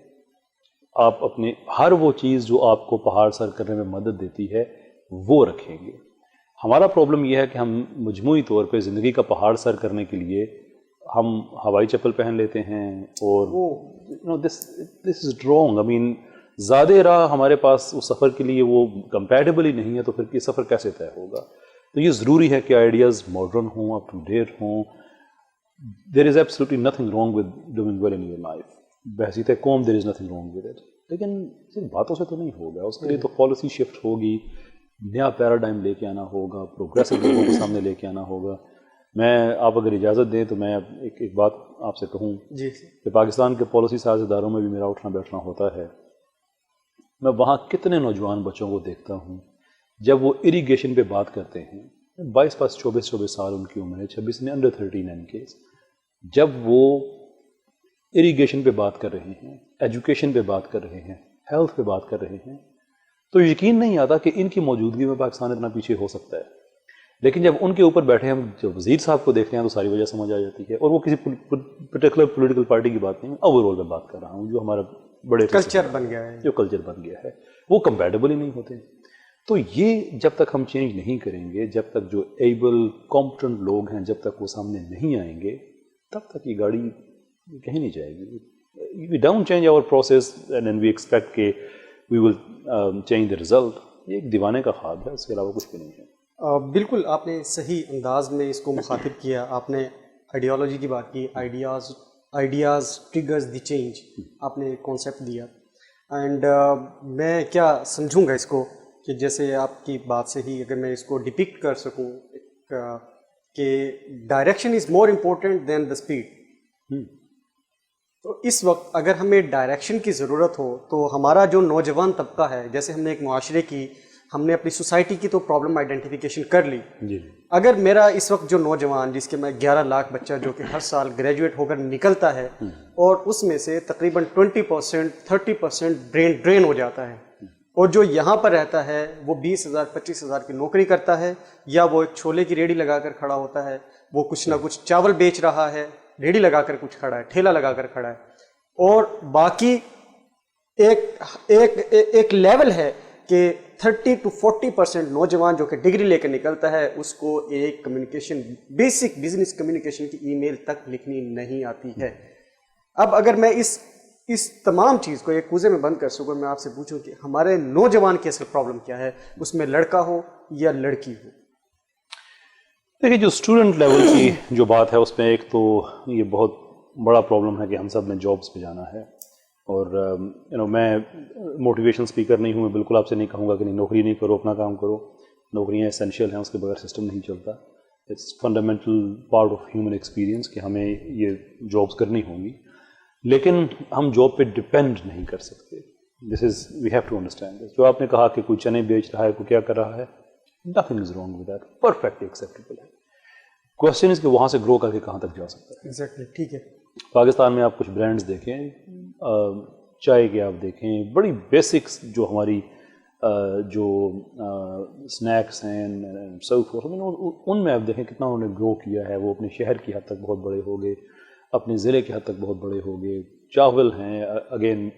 آپ اپنے ہر وہ چیز جو آپ کو پہاڑ سر کرنے میں مدد دیتی ہے وہ رکھیں گے. ہمارا پرابلم یہ ہے کہ ہم مجموعی طور پہ زندگی کا پہاڑ سر کرنے کے لیے ہم ہوائی چپل پہن لیتے ہیں اور دس از رانگ. آئی مین زیادہ راہ ہمارے پاس اس سفر کے لیے وہ کمپیٹیبل ہی نہیں ہے تو پھر یہ سفر کیسے طے ہوگا؟ تو یہ ضروری ہے کہ آئیڈیاز ماڈرن ہوں، اپ ٹو ڈیٹ ہوں. There is absolutely nothing wrong with doing well in your life. بحثیت قوم there is nothing wrong with it. لیکن صرف باتوں سے تو نہیں ہوگا، اس کے لیے تو پالیسی شفٹ ہوگی، نیا پیراڈائم لے کے آنا ہوگا، پروگریسو لوگوں کے سامنے لے کے آنا ہوگا. میں آپ اگر اجازت دیں تو میں ایک بات آپ سے کہوں جی کہ پاکستان کے پالیسی ساز اداروں میں بھی میرا اٹھنا بیٹھنا ہوتا ہے. میں وہاں کتنے نوجوان بچوں کو دیکھتا ہوں جب وہ اریگیشن پہ بات کرتے ہیں، 22-24 سال ان کی عمر ہے، 26 میں انڈر 13 کیس. جب وہ اریگیشن پہ بات کر رہے ہیں، ایجوکیشن پہ بات کر رہے ہیں، ہیلتھ پہ بات کر رہے ہیں، تو یقین نہیں آتا کہ ان کی موجودگی میں پاکستان اتنا پیچھے ہو سکتا ہے. لیکن جب ان کے اوپر بیٹھے ہم جب وزیر صاحب کو دیکھتے ہیں تو ساری وجہ سمجھ آ جاتی ہے. اور وہ کسی پرٹیکولر پولیٹیکل پارٹی کی بات نہیں، میں اوور آل میں بات کر رہا ہوں جو ہمارا بڑے کلچر بن گیا ہے، جو کلچر بن گیا ہے وہ کمپیٹیبل ہی نہیں ہوتے. تو یہ جب تک ہم چینج نہیں کریں گے، جب تک جو ایبل کمپٹنٹ لوگ ہیں جب تک وہ سامنے نہیں آئیں گے، تب تک یہ گاڑی کہیں نہیں جائے گی. We don't change our process and then we expect کہ we will change the result. یہ ایک دیوانے کا خواب ہے، اس کے علاوہ کچھ بھی نہیں ہے. بالکل آپ نے صحیح انداز میں اس کو مخاطب کیا. آپ نے آئیڈیالوجی کی بات کی، آئیڈیاز ٹریگرز دی چینج، آپ نے کانسیپٹ دیا. اینڈ میں کیا سمجھوں گا اس کو کہ جیسے آپ کی بات سے ہی اگر میں اس کو ڈپکٹ کر سکوں کہ direction is more important than the speed. تو اس وقت اگر ہمیں ڈائریکشن کی ضرورت ہو تو ہمارا جو نوجوان طبقہ ہے، جیسے ہم نے ایک معاشرے کی، ہم نے اپنی سوسائٹی کی تو پرابلم آئیڈینٹیفیکیشن کر لی. اگر میرا اس وقت جو نوجوان جس کے میں 11 لاکھ بچہ جو کہ ہر سال گریجویٹ ہو کر نکلتا ہے اور اس میں سے تقریباً 20% 30% برین ڈرین ہو جاتا ہے، اور جو یہاں پر رہتا ہے وہ 20,000 25,000 کی نوکری کرتا ہے، یا وہ ایک چھولے کی ریڑھی لگا کر کھڑا ہوتا ہے، وہ کچھ نہ کچھ چاول بیچ رہا ہے، ریڑھی لگا کر کچھ کھڑا ہے، ٹھیلا لگا کر کھڑا ہے، اور باقی ایک لیول ہے کہ 30 to 40% نوجوان جو کہ ڈگری لے کے نکلتا ہے اس کو ایک کمیونیکیشن، بیسک بزنس کمیونیکیشن کی ای میل تک لکھنی نہیں آتی ہے. اب اگر میں اس تمام چیز کو ایک کوزے میں بند کر سکوں، میں آپ سے پوچھوں کہ ہمارے نوجوان کی اصل پرابلم کیا ہے، اس میں لڑکا ہو یا لڑکی ہو؟ دیکھیے جو اسٹوڈنٹ لیول کی جو بات ہے اس میں ایک تو یہ بہت بڑا پرابلم ہے کہ ہم سب نے جابس پہ جانا ہے. اور میں موٹیویشن اسپیکر نہیں ہوں، میں بالکل آپ سے نہیں کہوں گا کہ نہیں نوکری نہیں کرو، اپنا کام کرو. نوکریاں اسینشیل ہیں، اس کے بغیر سسٹم نہیں چلتا. It's fundamental part of human experience کہ ہمیں یہ جابس کرنی ہوں گی، لیکن ہم جاب پہ ڈپینڈ نہیں کر سکتے. This is we have to understand this. جو آپ نے کہا کہ کوئی چنے بیچ رہا ہے، کوئی کیا کر رہا ہے، nothing is wrong with that, perfectly acceptable ہے. کوشچن از کہ وہاں سے گرو کر کے کہاں تک جا سکتا ہے. ایگزیکٹلی ٹھیک ہے. پاکستان میں آپ کچھ برانڈز دیکھیں، چائے کے آپ دیکھیں، بڑی بیسکس جو ہماری جو اسنیکس ہیں سو فورتھ، ان میں آپ دیکھیں کتنا انہوں نے گرو کیا ہے. وہ اپنے شہر کی حد تک بہت بڑے ہو گئے، اپنے ضلع کی حد تک بہت بڑے ہو گئے. چاول ہیں اگین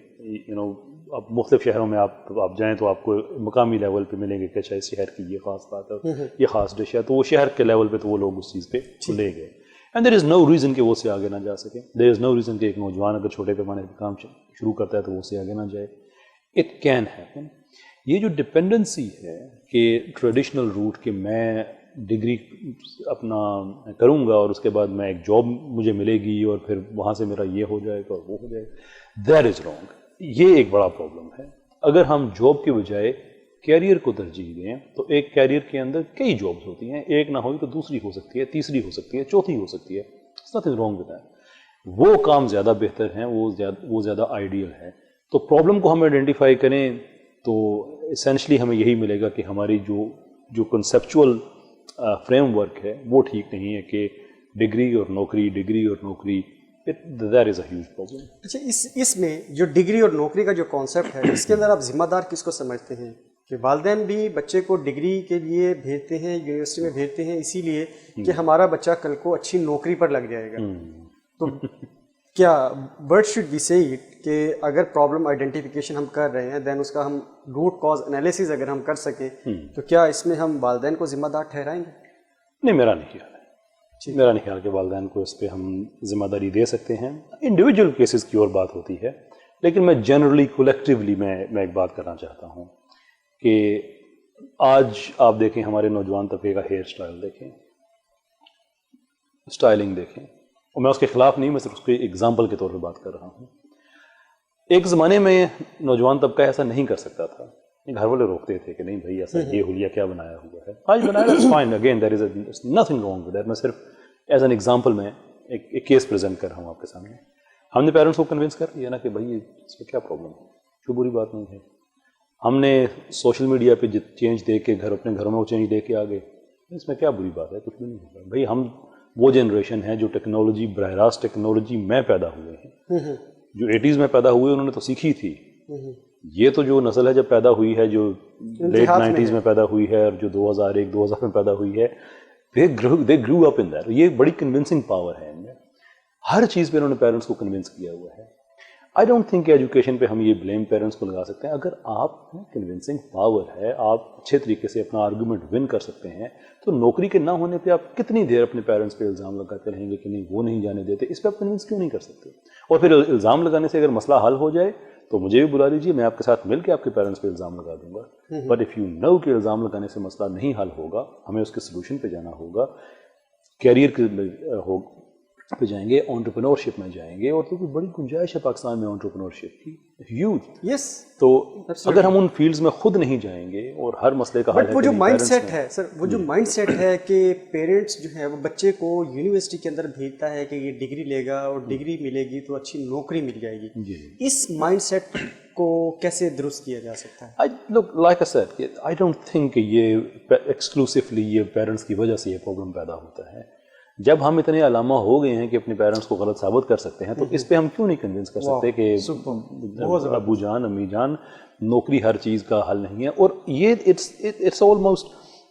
اب مختلف شہروں میں آپ جائیں تو آپ کو مقامی لیول پہ ملیں گے کہ اچھا اس شہر کی یہ خاص بات ہے، یہ خاص ڈش ہے، تو وہ شہر کے لیول پہ تو وہ لوگ اس چیز پہ لے گئے. And there is no reason کہ وہ اس سے آگے نہ جا سکے. دیر از نو ریزن کہ ایک نوجوان اگر چھوٹے پیمانے پہ کام شروع کرتا ہے تو وہ اس سے آگے نہ جائے. It can happen. یہ جو ڈپینڈنسی ہے کہ ٹریڈیشنل روٹ کہ میں ڈگری اپنا کروں گا اور اس کے بعد میں ایک جاب مجھے ملے گی اور پھر وہاں سے میرا یہ ہو جائے گا اور وہ ہو جائے گا, دیٹ از رانگ. یہ ایک بڑا پرابلم ہے. اگر ہم جاب کے بجائے کیریئر کو ترجیح دیں تو ایک کیریئر کے اندر کئی جابس ہوتی ہیں, ایک نہ ہوئی تو دوسری ہو سکتی ہے, تیسری ہو سکتی ہے, چوتھی ہو سکتی ہے. Nothing wrong with that. وہ کام زیادہ بہتر ہیں, وہ زیادہ آئیڈیل ہے. تو پرابلم کو ہم آئیڈینٹیفائی کریں تو اسینشلی ہمیں یہی ملے گا کہ ہماری جو کنسیپچول فریم ورک ہے وہ ٹھیک نہیں ہے کہ ڈگری اور نوکری, ڈگری اور نوکری, that is a huge problem. اچھا, اس میں جو ڈگری اور نوکری کا جو کانسیپٹ ہے اس کے اندر آپ ذمہ دار کس کو سمجھتے ہیں؟ کہ والدین بھی بچے کو ڈگری کے لیے بھیجتے ہیں, یونیورسٹی میں بھیجتے ہیں اسی لیے کہ ہمارا بچہ کل کو اچھی نوکری پر لگ جائے گا. تو کیا وٹ شوڈ بی سے اٹ کہ اگر پرابلم آئیڈینٹیفیکیشن ہم کر رہے ہیں دین اس کا ہم روٹ کاز انالیسز اگر ہم کر سکیں تو کیا اس میں ہم والدین کو ذمہ دار ٹھہرائیں گے؟ نہیں, میرا نہیں خیال ہے. میرا نہیں خیال کہ والدین کو اس پہ ہم ذمہ داری دے سکتے ہیں. انڈیویجول کیسز کی اور بات ہوتی ہے, لیکن میں جنرلی کولیکٹیولی میں ایک بات کرنا چاہتا ہوں کہ آج آپ دیکھیں ہمارے نوجوان طبقے کا ہیئر اسٹائل دیکھیں, اسٹائلنگ دیکھیں, اور میں اس کے خلاف نہیں, میں صرف اس کے ایگزامپل کے طور پہ بات کر رہا ہوں. ایک زمانے میں نوجوان طبقہ ایسا نہیں کر سکتا تھا, گھر والے روکتے تھے کہ نہیں بھائی ایسا یہ حلیہ کیا بنایا ہوا ہے. آج بنایا ہے, fine, again there is nothing wrong with that. میں صرف ایز این ایگزامپل میں ایک کیس پریزنٹ کر رہا ہوں آپ کے سامنے. ہم نے پیرنٹس کو کنونس کر دیا نا کہ بھائی اس میں کیا پرابلم ہے, کوئی بری بات نہیں ہے. ہم نے سوشل میڈیا پہ چینج دے کے اپنے گھروں میں وہ چینج دے کے آ گئے, اس میں کیا بری بات ہے, کچھ بھی نہیں ہوگا. بھائی ہم وہ جنریشن ہے جو ٹیکنالوجی, براہ راست ٹیکنالوجی میں پیدا ہوئے ہیں. جو 80s میں پیدا ہوئے انہوں نے تو سیکھی تھی. یہ تو جو نسل ہے جب پیدا ہوئی ہے, جو لیٹ 90s میں پیدا ہوئی ہے اور جو 2001-2000 میں پیدا ہوئی ہے, they grew up in that. یہ بڑی کنونسنگ پاور ہے ان میں. ہر چیز پہ انہوں نے پیرنٹس کو کنونس کیا ہوا ہے. آئی ڈونٹ تھنک کہ ایجوکیشن پہ ہم یہ بلیم پیرنٹس کو لگا سکتے ہیں. اگر آپ کنونسنگ پاور ہے, آپ اچھے طریقے سے اپنا آرگومنٹ ون کر سکتے ہیں, تو نوکری کے نہ ہونے پہ آپ کتنی دیر اپنے پیرنٹس پہ الزام لگاتے رہیں گے کہ نہیں وہ نہیں جانے دیتے. اس پہ آپ کنونس کیوں نہیں کر سکتے؟ اور پھر الزام لگانے سے اگر مسئلہ حل ہو جائے تو مجھے بھی بلا لیجیے, میں آپ کے ساتھ مل کے آپ کے پیرنٹس پہ الزام لگا دوں گا. بٹ اف یو نو کہ الزام لگانے سے مسئلہ نہیں حل ہوگا, ہمیں اس کے سلوشن پہ جانا ہوگا, کیریئر پہ جائیں گے, انٹرپرینورشپ میں جائیں گے, اور تو کوئی بڑی گنجائش ہے پاکستان میں انٹرپرینورشپ کی, ہیوج. یس, تو اگر ہم ان فیلڈز میں خود نہیں جائیں گے اور ہر مسئلے کا حل ہے, وہ جو مائنڈ سیٹ ہے سر, وہ جو مائنڈ سیٹ ہے کہ پیرنٹس جو ہے وہ بچے کو یونیورسٹی کے اندر بھیجتا ہے کہ یہ ڈگری لے گا اور ڈگری ملے گی تو اچھی نوکری مل جائے گی, اس مائنڈ سیٹ کو کیسے درست کیا جا سکتا ہے؟ Look like I said, I don't think کہ یہ ایکسکلوسیولی یہ پیرنٹس کی وجہ سے یہ پرابلم پیدا ہوتا ہے. جب ہم اتنے علامہ ہو گئے ہیں کہ اپنے پیرنٹس کو غلط ثابت کر سکتے ہیں, تو اس پہ ہم کیوں نہیں کنونس کر سکتے کہ ابو جان امی جان نوکری ہر چیز کا حل نہیں ہے. اور یہ it's almost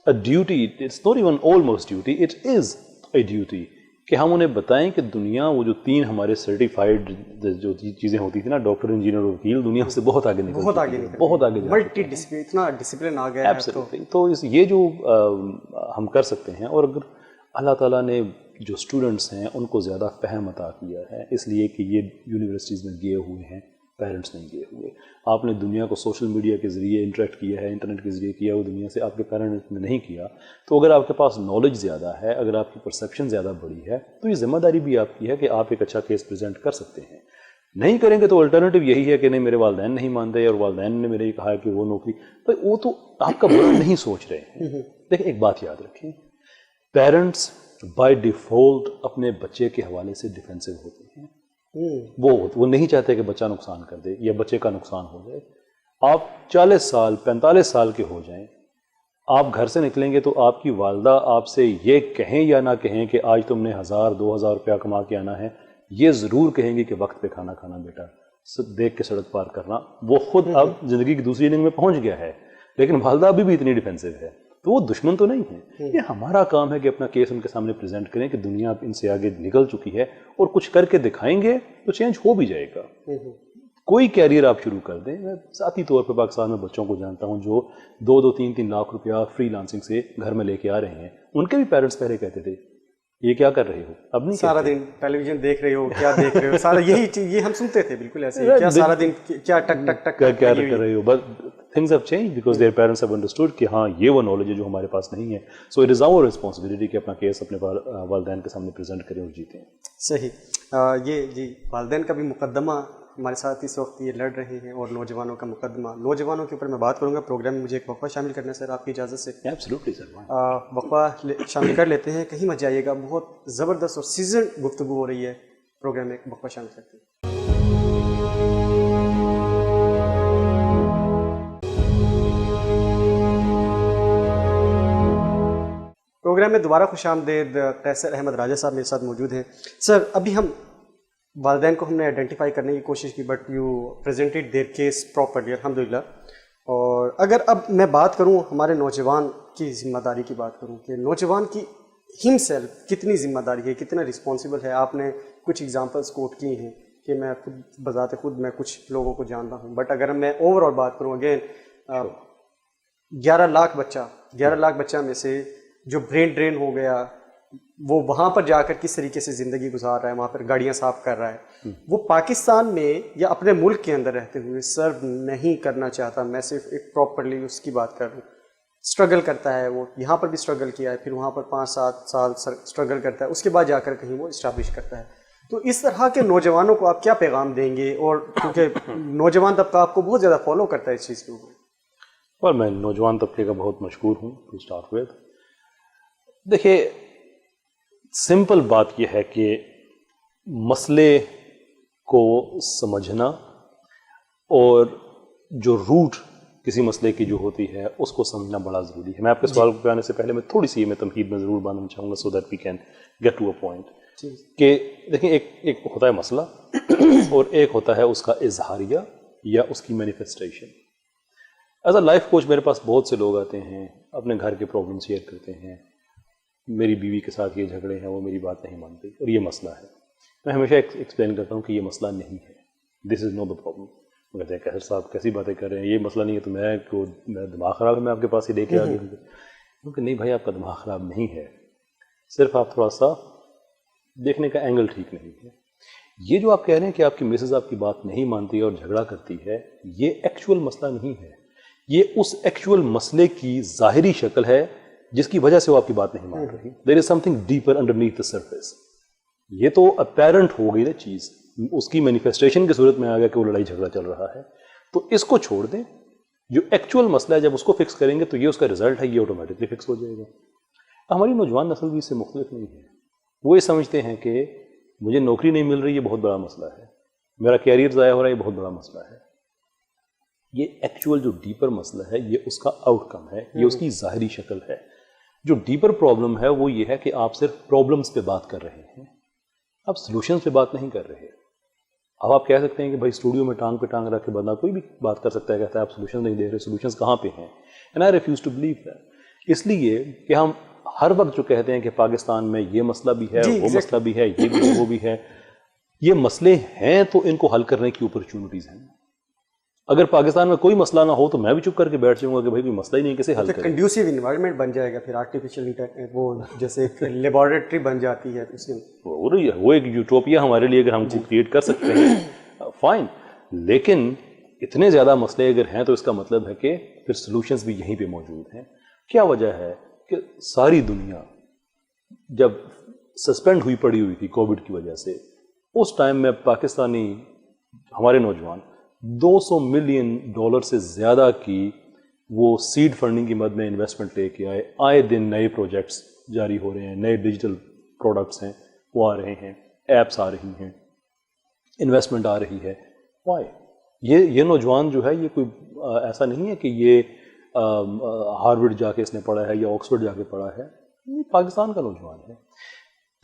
a duty, it's not even almost duty, it is a duty کہ ہم انہیں بتائیں کہ دنیا, وہ جو 3 ہمارے سرٹیفائڈ جو چیزیں ہوتی تھیں نا, ڈاکٹر, انجینئر, وکیل, دنیا سے بہت آگے نکل, بہت آگے, ملٹی ڈسپلن, اتنا ڈسپلن آ گیا ہے. تو یہ جو ہم کر سکتے ہیں, اور اگر اللہ تعالیٰ نے جو اسٹوڈنٹس ہیں ان کو زیادہ فہم عطا کیا ہے, اس لیے کہ یہ یونیورسٹیز میں گئے ہوئے ہیں, پیرنٹس نہیں گئے ہوئے. آپ نے دنیا کو سوشل میڈیا کے ذریعے انٹریکٹ کیا ہے, انٹرنیٹ کے ذریعے کیا, وہ دنیا سے آپ کے پیرنٹس نے نہیں کیا. تو اگر آپ کے پاس نالج زیادہ ہے, اگر آپ کی پرسیپشن زیادہ بڑی ہے, تو یہ ذمہ داری بھی آپ کی ہے کہ آپ ایک اچھا کیس پریزنٹ کر سکتے ہیں. نہیں کریں گے تو الٹرنیٹیو یہی ہے کہ نہیں میرے والدین نہیں مانتے اور والدین نے میرے یہ کہا ہے کہ وہ نوکری, تو وہ تو آپ کا برا نہیں سوچ رہے ہیں. دیکھیں ایک بات یاد رکھیں, پیرنٹس بائی ڈیفالٹ اپنے بچے کے حوالے سے ڈیفینسو ہوتے ہیں. وہ نہیں چاہتے کہ بچہ نقصان کر دے یا بچے کا نقصان ہو جائے. آپ 40 سال 45 سال کے ہو جائیں, آپ گھر سے نکلیں گے تو آپ کی والدہ آپ سے یہ کہیں یا نہ کہیں کہ آج تم نے 1000-2000 روپیہ کما کے آنا ہے, یہ ضرور کہیں گی کہ وقت پہ کھانا کھانا بیٹا, دیکھ کے سڑک پار کرنا. وہ خود اب زندگی کی دوسری اننگ میں پہنچ گیا ہے, لیکن والدہ ابھی بھی اتنی ڈیفینسو ہے. تو وہ دشمن تو نہیں ہے. یہ ہمارا کام ہے کہ اپنا کیس ان کے سامنے پریزنٹ کریں کہ دنیا ان سے آگے نکل چکی ہے, اور کچھ کر کے دکھائیں گے تو چینج ہو بھی جائے گا. کوئی کیریئر آپ شروع کر دیں. میں ذاتی طور پہ پاکستان میں بچوں کو جانتا ہوں جو 2-3 لاکھ روپیہ فری لانسنگ سے گھر میں لے کے آ رہے ہیں. ان کے بھی پیرنٹس پہلے کہتے تھے یہ کیا کر رہے ہو؟ اب نہیں سارا دن ٹیلی ویژن دیکھ رہے ہو، کیا دیکھ رہے ہو، سارا یہی چیز یہ ہم سنتے تھے بالکل ایسے ہی، کیا سارا دن کیا ٹک ٹک ٹک کیا کر رہے ہو. But things have changed because their parents have understood کہ ہاں یہ وہ نالج ہے جو ہمارے پاس نہیں ہے. So it is our responsibility کہ اپنا کیس اپنے والدین کے سامنے پریزنٹ کریں اور جیتیں. صحیح. یہ جی والدین کا بھی مقدمہ ہمارے ساتھ اس وقت یہ لڑ رہے ہیں، اور نوجوانوں کا مقدمہ، نوجوانوں کے اوپر میں بات کروں گا. پروگرام میں مجھے ایک وقفہ شامل کرنا ہے سر، آپ کی اجازت سے؟ ایبسلیوٹلی سر. وقفہ شامل کر لیتے ہیں، کہیں مت جائیے گا، بہت زبردست اور سیزن گفتگو ہو رہی ہے پروگرام میں. ایک وقفہ شامل کرتے ہیں. پروگرام میں دوبارہ خوش آمدید. قیصر احمد راجہ صاحب میرے ساتھ موجود ہیں. سر ابھی ہم والدین کو ہم نے آئیڈینٹیفائی کرنے کی کوشش کی، but you presented their case properly الحمدللہ. اور اگر اب میں بات کروں ہمارے نوجوان کی ذمہ داری کی بات کروں کہ نوجوان کی ہم سیلف کتنی ذمہ داری ہے، کتنا رسپانسبل ہے. آپ نے کچھ ایگزامپلس کوٹ کی ہیں کہ میں خود بذات خود میں کچھ لوگوں کو جانتا ہوں، بٹ اگر میں اوور آل بات کروں اگین 11 لاکھ بچہ میں سے جو برین ڈرین ہو گیا، وہ وہاں پر جا کر کس طریقے سے زندگی گزار رہا ہے، وہاں پر گاڑیاں صاف کر رہا ہے، وہ پاکستان میں یا اپنے ملک کے اندر رہتے ہوئے سرو نہیں کرنا چاہتا. میں صرف ایک پراپرلی اس کی بات کر رہا ہوں. اسٹرگل کرتا ہے، وہ یہاں پر بھی اسٹرگل کیا ہے، پھر وہاں پر 5-7 سال اسٹرگل کرتا ہے، اس کے بعد جا کر کہیں وہ اسٹیبلش کرتا ہے. تو اس طرح کے نوجوانوں کو آپ کیا پیغام دیں گے؟ اور کیونکہ نوجوان طبقہ آپ کو بہت زیادہ فالو کرتا ہے اس چیز کے اوپر. اور میں نوجوان طبقے کا بہت مشکور ہوں ٹو اسٹارٹ وتھ. دیکھیے سمپل بات یہ ہے کہ مسئلے کو سمجھنا اور جو روٹ کسی مسئلے کی جو ہوتی ہے اس کو سمجھنا بڑا ضروری ہے. میں آپ کے سوال پہ آنے سے پہلے میں تھوڑی سی میں تمہید میں ضرور باندھنا چاہوں گا so that we can get to a point کہ دیکھیں ایک ہوتا ہے مسئلہ اور ایک ہوتا ہے اس کا اظہاریہ یا اس کی manifestation. As a life coach میرے پاس بہت سے لوگ آتے ہیں، اپنے گھر کے پرابلم شیئر کرتے ہیں، میری بیوی کے ساتھ یہ جھگڑے ہیں، وہ میری بات نہیں مانتی اور یہ مسئلہ ہے. میں ہمیشہ ایکسپلین کرتا ہوں کہ یہ مسئلہ نہیں ہے، دس از نو دا پرابلم. وہ کہتے ہیں قیصر صاحب کیسی باتیں کر رہے ہیں، یہ مسئلہ نہیں ہے تو میں دماغ خراب ہے میں آپ کے پاس ہی لے کے آ گئی ہوں. کیونکہ نہیں بھائی، آپ کا دماغ خراب نہیں ہے، صرف آپ تھوڑا سا دیکھنے کا اینگل ٹھیک نہیں ہے. یہ جو آپ کہہ رہے ہیں کہ آپ کی مسز آپ کی بات نہیں مانتی اور جھگڑا کرتی ہے، یہ ایکچوئل مسئلہ نہیں ہے. یہ اس ایکچوئل مسئلے کی ظاہری شکل ہے جس کی وجہ سے وہ آپ کی بات نہیں مان رہی. There is something deeper underneath the surface. یہ تو اپیرنٹ ہو گئی نا چیز، اس کی مینیفیسٹیشن کی صورت میں آ گیا کہ وہ لڑائی جھگڑا چل رہا ہے. تو اس کو چھوڑ دیں، جو ایکچوئل مسئلہ ہے جب اس کو فکس کریں گے تو یہ اس کا رزلٹ ہے، یہ آٹومیٹکلی فکس ہو جائے گا. ہماری نوجوان نسل بھی اس سے مختلف نہیں ہے. وہ یہ سمجھتے ہیں کہ مجھے نوکری نہیں مل رہی، یہ بہت بڑا مسئلہ ہے، میرا کیریئر ضائع ہو رہا ہے، یہ بہت بڑا مسئلہ ہے. یہ ایکچوئل جو ڈیپر مسئلہ ہے یہ اس کا آؤٹ کم ہے، یہ اس کی ظاہری شکل ہے. جو ڈیپر پرابلم ہے وہ یہ ہے کہ آپ صرف پرابلمس پہ بات کر رہے ہیں، آپ سلوشنز پہ بات نہیں کر رہے. اب آپ کہہ سکتے ہیں کہ بھائی اسٹوڈیو میں ٹانگ پہ ٹانگ رکھ کے بندہ کوئی بھی بات کر سکتا ہے، کہتا ہے آپ سلوشن نہیں دے رہے، سلوشنز کہاں پہ ہیں؟ And I refuse to believe that. اس لیے کہ ہم ہر وقت جو کہتے ہیں کہ پاکستان میں یہ مسئلہ بھی ہے، وہ مسئلہ بھی ہے، یہ بھی ہے، وہ بھی ہے. یہ مسئلے ہیں تو ان کو حل کرنے کی اپرچونٹیز ہیں. اگر پاکستان میں کوئی مسئلہ نہ ہو تو میں بھی چپ کر کے بیٹھ جاؤں گا کہ بھائی کوئی مسئلہ ہی نہیں، کیسے حل کریں؟ کنڈیوسیو انوائرمنٹ بن جائے گا، پھر آرٹیفیشیل وہ جیسے ایک لیبارٹری بن جاتی ہے اس میں. وہ ایک یوٹوپیا ہمارے لیے اگر ہم کریٹ کر سکتے ہیں فائن. لیکن اتنے زیادہ مسئلے اگر ہیں تو اس کا مطلب ہے کہ پھر سلوشنز بھی یہیں پہ موجود ہیں. کیا وجہ ہے کہ ساری دنیا جب سسپینڈ ہوئی پڑی ہوئی تھی کووڈ کی وجہ سے، اس ٹائم میں پاکستانی ہمارے نوجوان $200 ملین سے زیادہ کی وہ سیڈ فنڈنگ کی مد میں انویسٹمنٹ لے کے آئے. آئے دن نئے پروجیکٹس جاری ہو رہے ہیں، نئے ڈیجیٹل پروڈکٹس ہیں وہ آ رہے ہیں، ایپس آ رہی ہیں، انویسٹمنٹ آ رہی ہے. وائی؟ یہ نوجوان جو ہے یہ کوئی ایسا نہیں ہے کہ یہ ہارورڈ جا کے اس نے پڑھا ہے یا آکسفورڈ جا کے پڑھا ہے، یہ پاکستان کا نوجوان ہے.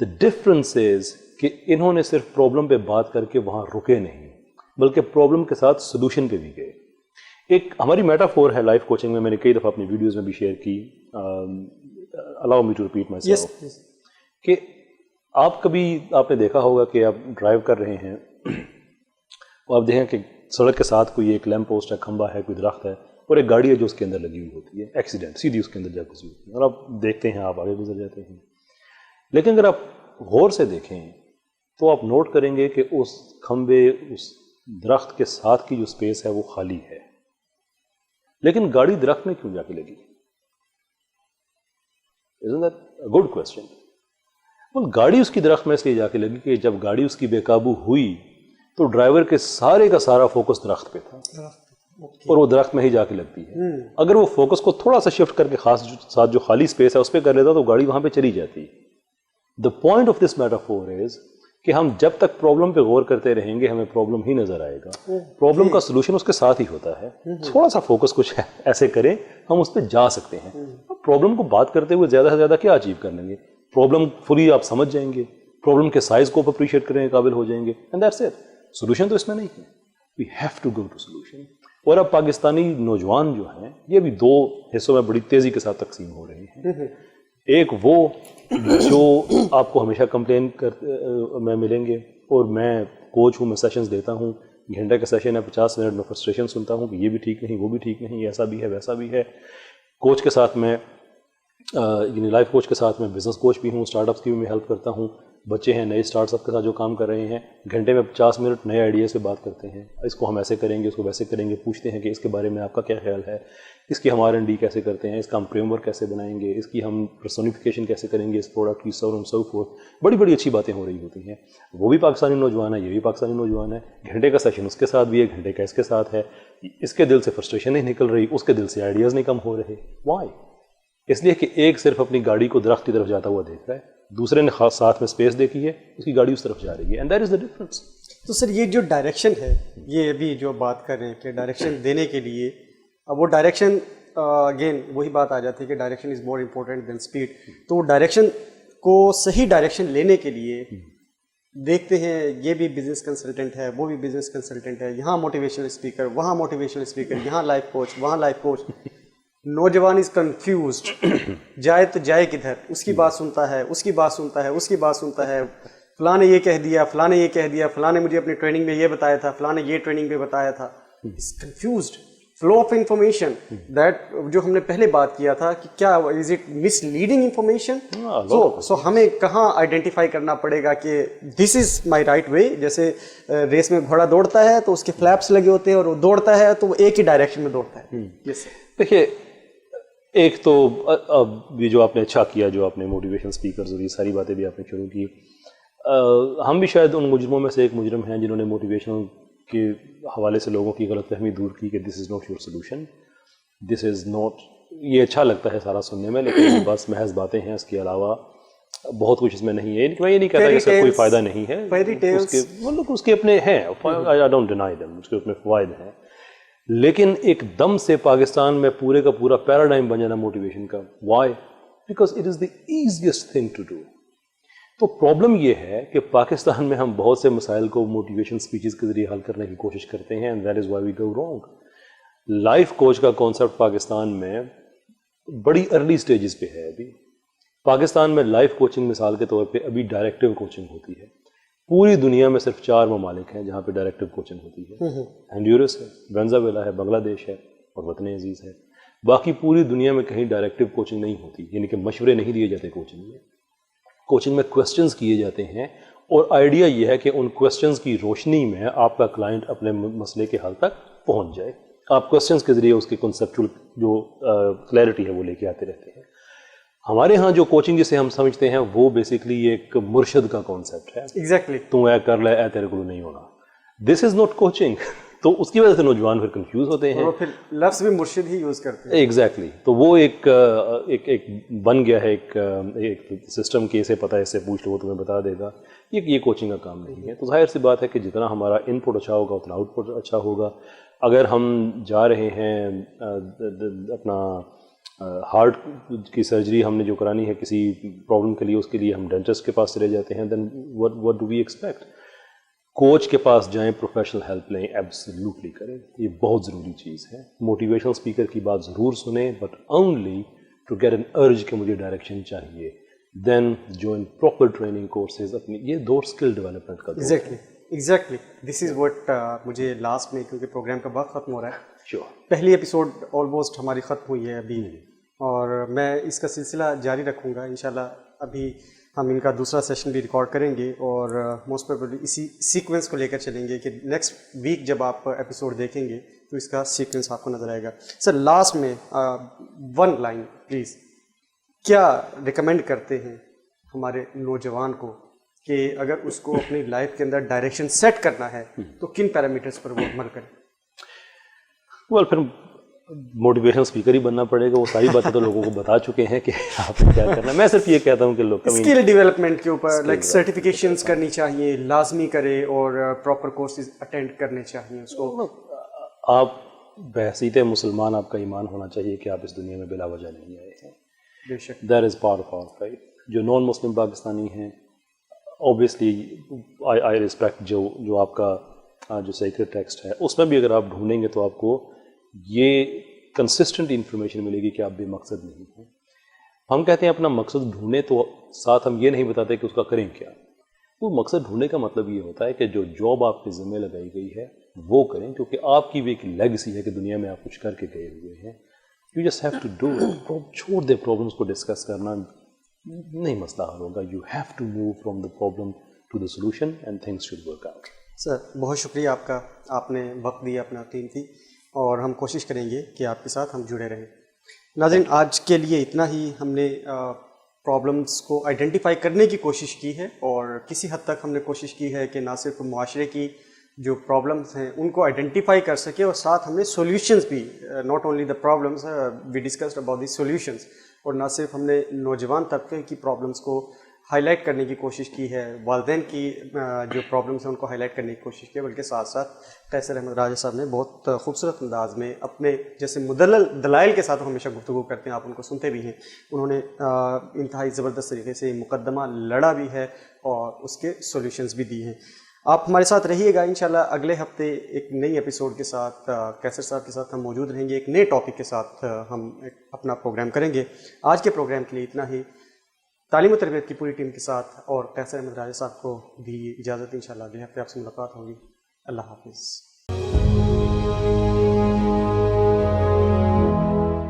دا ڈفرنس از کہ انہوں نے صرف پرابلم پہ بات کر کے وہاں رکے نہیں بلکہ پرابلم کے ساتھ سلوشن پہ بھی گئے. ایک ہماری میٹافور ہے لائف کوچنگ میں نے کئی دفعہ اپنی ویڈیوز میں بھی شیئر کی، allow me to repeat myself, کہ آپ نے دیکھا ہوگا کہ آپ ڈرائیو کر رہے ہیں اور آپ دیکھیں کہ سڑک کے ساتھ کوئی ایک لیمپ پوسٹ ہے، کھمبا ہے، کوئی درخت ہے اور ایک گاڑی ہے جو اس کے اندر لگی ہوئی ہوتی ہے، ایکسیڈنٹ سیدھی اس کے اندر جا گزری ہوتی ہے اور آپ دیکھتے ہیں، آپ آگے گزر جاتے ہیں. لیکن اگر آپ غور سے دیکھیں تو آپ نوٹ کریں گے کہ اس کھمبے اس درخت کے ساتھ کی جو اسپیس ہے وہ خالی ہے، لیکن گاڑی درخت میں کیوں جا کے لگی؟ Isn't that a good question? well, گاڑی اس کی درخت میں اس لیے جا کے لگی کہ جب گاڑی اس کی بے قابو ہوئی تو ڈرائیور کے سارے کا سارا فوکس درخت پہ تھا اور وہ درخت میں ہی جا کے لگتی ہے. اگر وہ فوکس کو تھوڑا سا شفٹ کر کے خاص ساتھ جو خالی اسپیس ہے اس پہ کر لیتا تو گاڑی وہاں پہ چلی جاتی. The point of this metaphor is کہ ہم جب تک پرابلم پہ غور کرتے رہیں گے ہمیں پرابلم ہی نظر آئے گا. پرابلم کا سولوشن اس کے ساتھ ہی ہوتا ہے. تھوڑا سا فوکس کچھ ایسے کریں ہم اس پہ جا سکتے ہیں. پرابلم کو بات کرتے ہوئے زیادہ سے زیادہ کیا اچیو کر لیں گے؟ پرابلم فلی آپ سمجھ جائیں گے، پرابلم کے سائز کو اپریشیٹ کرنے کے قابل ہو جائیں گے، اینڈ دیٹس اٹ. سولوشن تو اس میں نہیں ہے. We have to go to solution. اور اب پاکستانی نوجوان جو ہیں یہ بھی دو حصوں میں بڑی تیزی کے ساتھ تقسیم ہو رہے ہیں. ایک وہ جو آپ کو ہمیشہ کمپلین میں ملیں گے، اور میں کوچ ہوں، میں سیشنز دیتا ہوں، گھنٹے کا سیشن ہے، 50 منٹ میں فرسٹریشن سنتا ہوں کہ یہ بھی ٹھیک نہیں، وہ بھی ٹھیک نہیں، ایسا بھی ہے ویسا بھی ہے. کوچ کے ساتھ میں یعنی لائف کوچ کے ساتھ میں بزنس کوچ بھی ہوں، اسٹارٹ اپس کی بھی میں ہیلپ کرتا ہوں. بچے ہیں نئے اسٹارٹ اپ کے ساتھ جو کام کر رہے ہیں، گھنٹے میں 50 منٹ نئے آئیڈیاز پہ بات کرتے ہیں. اس کو ہم ایسے کریں گے، اس کو ویسے کریں گے، پوچھتے ہیں کہ اس کے بارے میں آپ کا کیا خیال ہے، اس کی ہم R&D کیسے کرتے ہیں، اس کا ہم فریم ورک کیسے بنائیں گے، اس کی ہم پرسونیفیکیشن کیسے کریں گے اس پروڈکٹ کی، سو اینڈ سو فورتھ. بڑی بڑی اچھی باتیں ہو رہی ہوتی ہیں. وہ بھی پاکستانی نوجوان ہے، یہ بھی پاکستانی نوجوان ہے. گھنٹے کا سیشن اس کے ساتھ بھی ہے، گھنٹے کا اس کے ساتھ ہے. اس کے دل سے فرسٹریشن نہیں نکل رہی، اس کے دل سے آئیڈیاز نہیں کم ہو رہے. وائی؟ اس لیے کہ ایک صرف اپنی گاڑی کو درخت کی طرف جاتا ہوا دیکھ رہا ہے، دوسرے نے خاص ساتھ میں اسپیس دیکھی ہے، اس کی گاڑی اس طرف جا رہی ہے. And that is the difference. تو سر یہ جو ڈائریکشن ہے، یہ ابھی جو بات کر رہے ہیں کہ ڈائریکشن دینے کے لیے، اب وہ ڈائریکشن اگین وہی بات آ جاتی ہے کہ direction is more important than speed. تو ڈائریکشن کو صحیح ڈائریکشن لینے کے لیے دیکھتے ہیں یہ بھی بزنس کنسلٹنٹ ہے، وہ بھی بزنس کنسلٹنٹ ہے، یہاں موٹیویشنل اسپیکر، وہاں موٹیویشنل اسپیکر، یہاں لائف کوچ، وہاں لائف کوچ. نوجوان از کنفیوزڈ، جائے تو جائے کدھر، اس کی بات سنتا ہے، اس کی بات سنتا ہے، اس کی بات سنتا ہے. فلاں نے یہ کہہ دیا، فلاں نے یہ کہہ دیا، فلاں نے مجھے اپنی ٹریننگ میں یہ بتایا تھا، فلاں نے یہ ٹریننگ میں بتایا تھا. Is confused. Flow of information, that جو ہم نے پہلے بات کیا تھا کہ کیا is it misleading information. So ہمیں کہاں آئیڈینٹیفائی کرنا پڑے گا کہ this is my right way. جیسے ریس میں گھوڑا دوڑتا ہے تو اس کے فلیپس لگے ہوتے ہیں اور وہ دوڑتا ہے تو وہ ایک ہی ڈائریکشن میں دوڑتا ہے. دیکھیے، ایک تو اب یہ جو آپ نے اچھا کیا، جو آپ نے موٹیویشن اسپیکرز اور یہ ساری باتیں بھی آپ نے شروع کی. ہم بھی شاید ان مجرموں میں سے ایک مجرم ہیں جنہوں نے موٹیویشن کے حوالے سے لوگوں کی غلط فہمی دور کی کہ this is not your solution, this is not. یہ اچھا لگتا ہے سارا سننے میں، لیکن بس محض باتیں ہیں، اس کے علاوہ بہت کچھ اس میں نہیں ہے. میں یہ نہیں کہتا کہ اس کا کوئی فائدہ نہیں ہے، اس کے اپنے ہیں، I don't deny them، اس کے اپنے فوائد ہیں. لیکن ایک دم سے پاکستان میں پورے کا پورا پیراڈائم بن جانا موٹیویشن کا. Why? Because it is the easiest thing to do. تو پرابلم یہ ہے کہ پاکستان میں ہم بہت سے مسائل کو موٹیویشن اسپیچز کے ذریعے حل کرنے کی کوشش کرتے ہیں، and that is why we go wrong. Life coach کا کانسیپٹ پاکستان میں بڑی ارلی سٹیجز پہ ہے. ابھی پاکستان میں لائف کوچنگ مثال کے طور پہ ابھی ڈائریکٹیو کوچنگ ہوتی ہے. پوری دنیا میں صرف 4 ممالک ہیں جہاں پہ ڈائریکٹیو کوچنگ ہوتی ہے. ہنڈیورس ہے، وینزویلا ہے، بنگلہ دیش ہے اور وطن عزیز ہے. باقی پوری دنیا میں کہیں ڈائریکٹیو کوچنگ نہیں ہوتی، یعنی کہ مشورے نہیں دیے جاتے کوچنگ میں. کوچنگ میں کوسچنز کیے جاتے ہیں، اور آئیڈیا یہ ہے کہ ان کوسچنز کی روشنی میں آپ کا کلائنٹ اپنے مسئلے کے حل تک پہنچ جائے. آپ کوسچنز کے ذریعے اس کی کنسیپچول جو کلیئرٹی ہے وہ لے کے آتے رہتے ہیں. ہمارے ہاں جو کوچنگ جسے ہم سمجھتے ہیں وہ بیسکلی ایک مرشد کا کانسیپٹ ہے. ایگزیکٹلی. تم اے کر لے، اے تیرے کو نہیں ہونا. دس از ناٹ کوچنگ. تو اس کی وجہ سے نوجوان پھر کنفیوز ہوتے ہیں، اور پھر لفظ بھی مرشد ہی یوز کرتے ہیں. ایگزیکٹلی. تو وہ ایک بن گیا ہے ایک سسٹم کہ اسے پتہ ہے، اس سے پوچھ لو وہ تمہیں بتا دے گا. یہ کوچنگ کا کام نہیں ہے. تو ظاہر سی بات ہے کہ جتنا ہمارا ان پٹ اچھا ہوگا اتنا آؤٹ پٹ اچھا ہوگا. اگر ہم جا رہے ہیں اپنا ہارٹ کی سرجری ہم نے جو کرانی ہے کسی پرابلم کے لیے، اس کے لیے ہم ڈینٹسٹ کے پاس چلے جاتے ہیں، دین what do we expect؟ Coach کے پاس جائیں، پروفیشنل ہیلپ لیں، ایبسلیوٹلی کریں. یہ بہت ضروری چیز ہے. موٹیویشنل اسپیکر کی بات ضرور سنیں، but only to get an urge کہ مجھے ڈائریکشن چاہیے. Then join proper training courses. اپنی یہ دور اسکل ڈیولپمنٹ کا. ایگزیکٹلی دس از وٹ مجھے لاسٹ میں، کیونکہ پروگرام کا وقت ختم ہو رہا ہے، شیور پہلی ایپیسوڈ آلموسٹ ہماری ختم ہوئی ہے ابھی، اور میں اس کا سلسلہ جاری رکھوں گا انشاءاللہ. ابھی ہم ان کا دوسرا سیشن بھی ریکارڈ کریں گے اور موسٹ پروبیبلی اسی سیکوینس کو لے کر چلیں گے کہ نیکسٹ ویک جب آپ ایپیسوڈ دیکھیں گے تو اس کا سیکوینس آپ کو نظر آئے گا. سر لاسٹ میں ون لائن پلیز کیا ریکمینڈ کرتے ہیں ہمارے نوجوان کو کہ اگر اس کو اپنی لائف کے اندر ڈائریکشن سیٹ کرنا ہے تو کن پیرامیٹرز پر وہ عمل کریں؟ پھر موٹیویشنل اسپیکر ہی بننا پڑے گا. وہ ساری باتیں تو لوگوں کو بتا چکے ہیں کہ آپ کو کیا کرنا ہے. میں صرف یہ کہتا ہوں کہ لوگ اسکل ڈیولپمنٹ کے اوپر لائک سرٹیفکیشنز کرنی چاہیے, لازمی کرے, اور پراپر کورسز اٹینڈ کرنے چاہیے اس کو. آپ بحیثیت مسلمان آپ کا ایمان ہونا چاہیے کہ آپ اس دنیا میں بلا وجہ نہیں آئے ہیں. بے شک that is part of our faith. جو نان مسلم پاکستانی ہیں اوبیسلی آئی ریسپیکٹ جو آپ کا جو سیکرٹ ٹیکسٹ ہے اس میں بھی اگر آپ ڈھونڈیں گے تو آپ کو یہ کنسسٹنٹ انفارمیشن ملے گی کہ آپ بے مقصد نہیں ہیں. ہم کہتے ہیں اپنا مقصد ڈھونڈیں تو ساتھ ہم یہ نہیں بتاتے کہ اس کا کریں کیا. وہ مقصد ڈھونڈنے کا مطلب یہ ہوتا ہے کہ جو جاب آپ کے ذمہ لگائی گئی ہے وہ کریں, کیونکہ آپ کی بھی ایک لیگسی ہے کہ دنیا میں آپ کچھ کر کے گئے ہوئے ہیں. You just have to do it. چھوڑ دے پرابلمس کو ڈسکس کرنا نہیں مسئلہ حل ہوگا. You have to move from the problem to the solution and things should work out. Sir بہت شکریہ آپ کا, آپ نے وقت دیا اپنا قیمتی, اور ہم کوشش کریں گے کہ آپ کے ساتھ ہم جڑے رہیں. ناظرین آج کے لیے اتنا ہی. ہم نے پرابلمس کو آئیڈینٹیفائی کرنے کی کوشش کی ہے, اور کسی حد تک ہم نے کوشش کی ہے کہ نہ صرف معاشرے کی جو پرابلمس ہیں ان کو آئیڈینٹیفائی کر سکے, اور ساتھ ہم نے سولوشنس بھی, not only the problems, we discussed about the solutions. اور نہ صرف ہم نے نوجوان طبقے کی پرابلمس کو ہائی لائٹ کرنے کی کوشش کی ہے, والدین کی جو پرابلمس ہیں ان کو ہائی لائٹ کرنے کی کوشش کی ہے, بلکہ ساتھ ساتھ قیصر احمد راجہ صاحب نے بہت خوبصورت انداز میں اپنے جیسے مدلل دلائل کے ساتھ ہمیشہ گفتگو کرتے ہیں, آپ ان کو سنتے بھی ہیں, انہوں نے انتہائی زبردست طریقے سے مقدمہ لڑا بھی ہے اور اس کے سولوشنز بھی دی ہیں. آپ ہمارے ساتھ رہیے گا. انشاءاللہ اگلے ہفتے ایک نئی ایپیسوڈ کے ساتھ قیصر صاحب کے ساتھ ہم موجود رہیں گے. ایک نئے ٹاپک کے ساتھ ہم اپنا پروگرام کریں گے. آج کے پروگرام کے لیے اتنا ہی. تعلیم و تربیت کی پوری ٹیم کے ساتھ اور قیصر احمد راجہ صاحب کو بھی اجازت. انشاءاللہ اگلے ہفتے آپ سے ملاقات ہوگی. اللہ حافظ.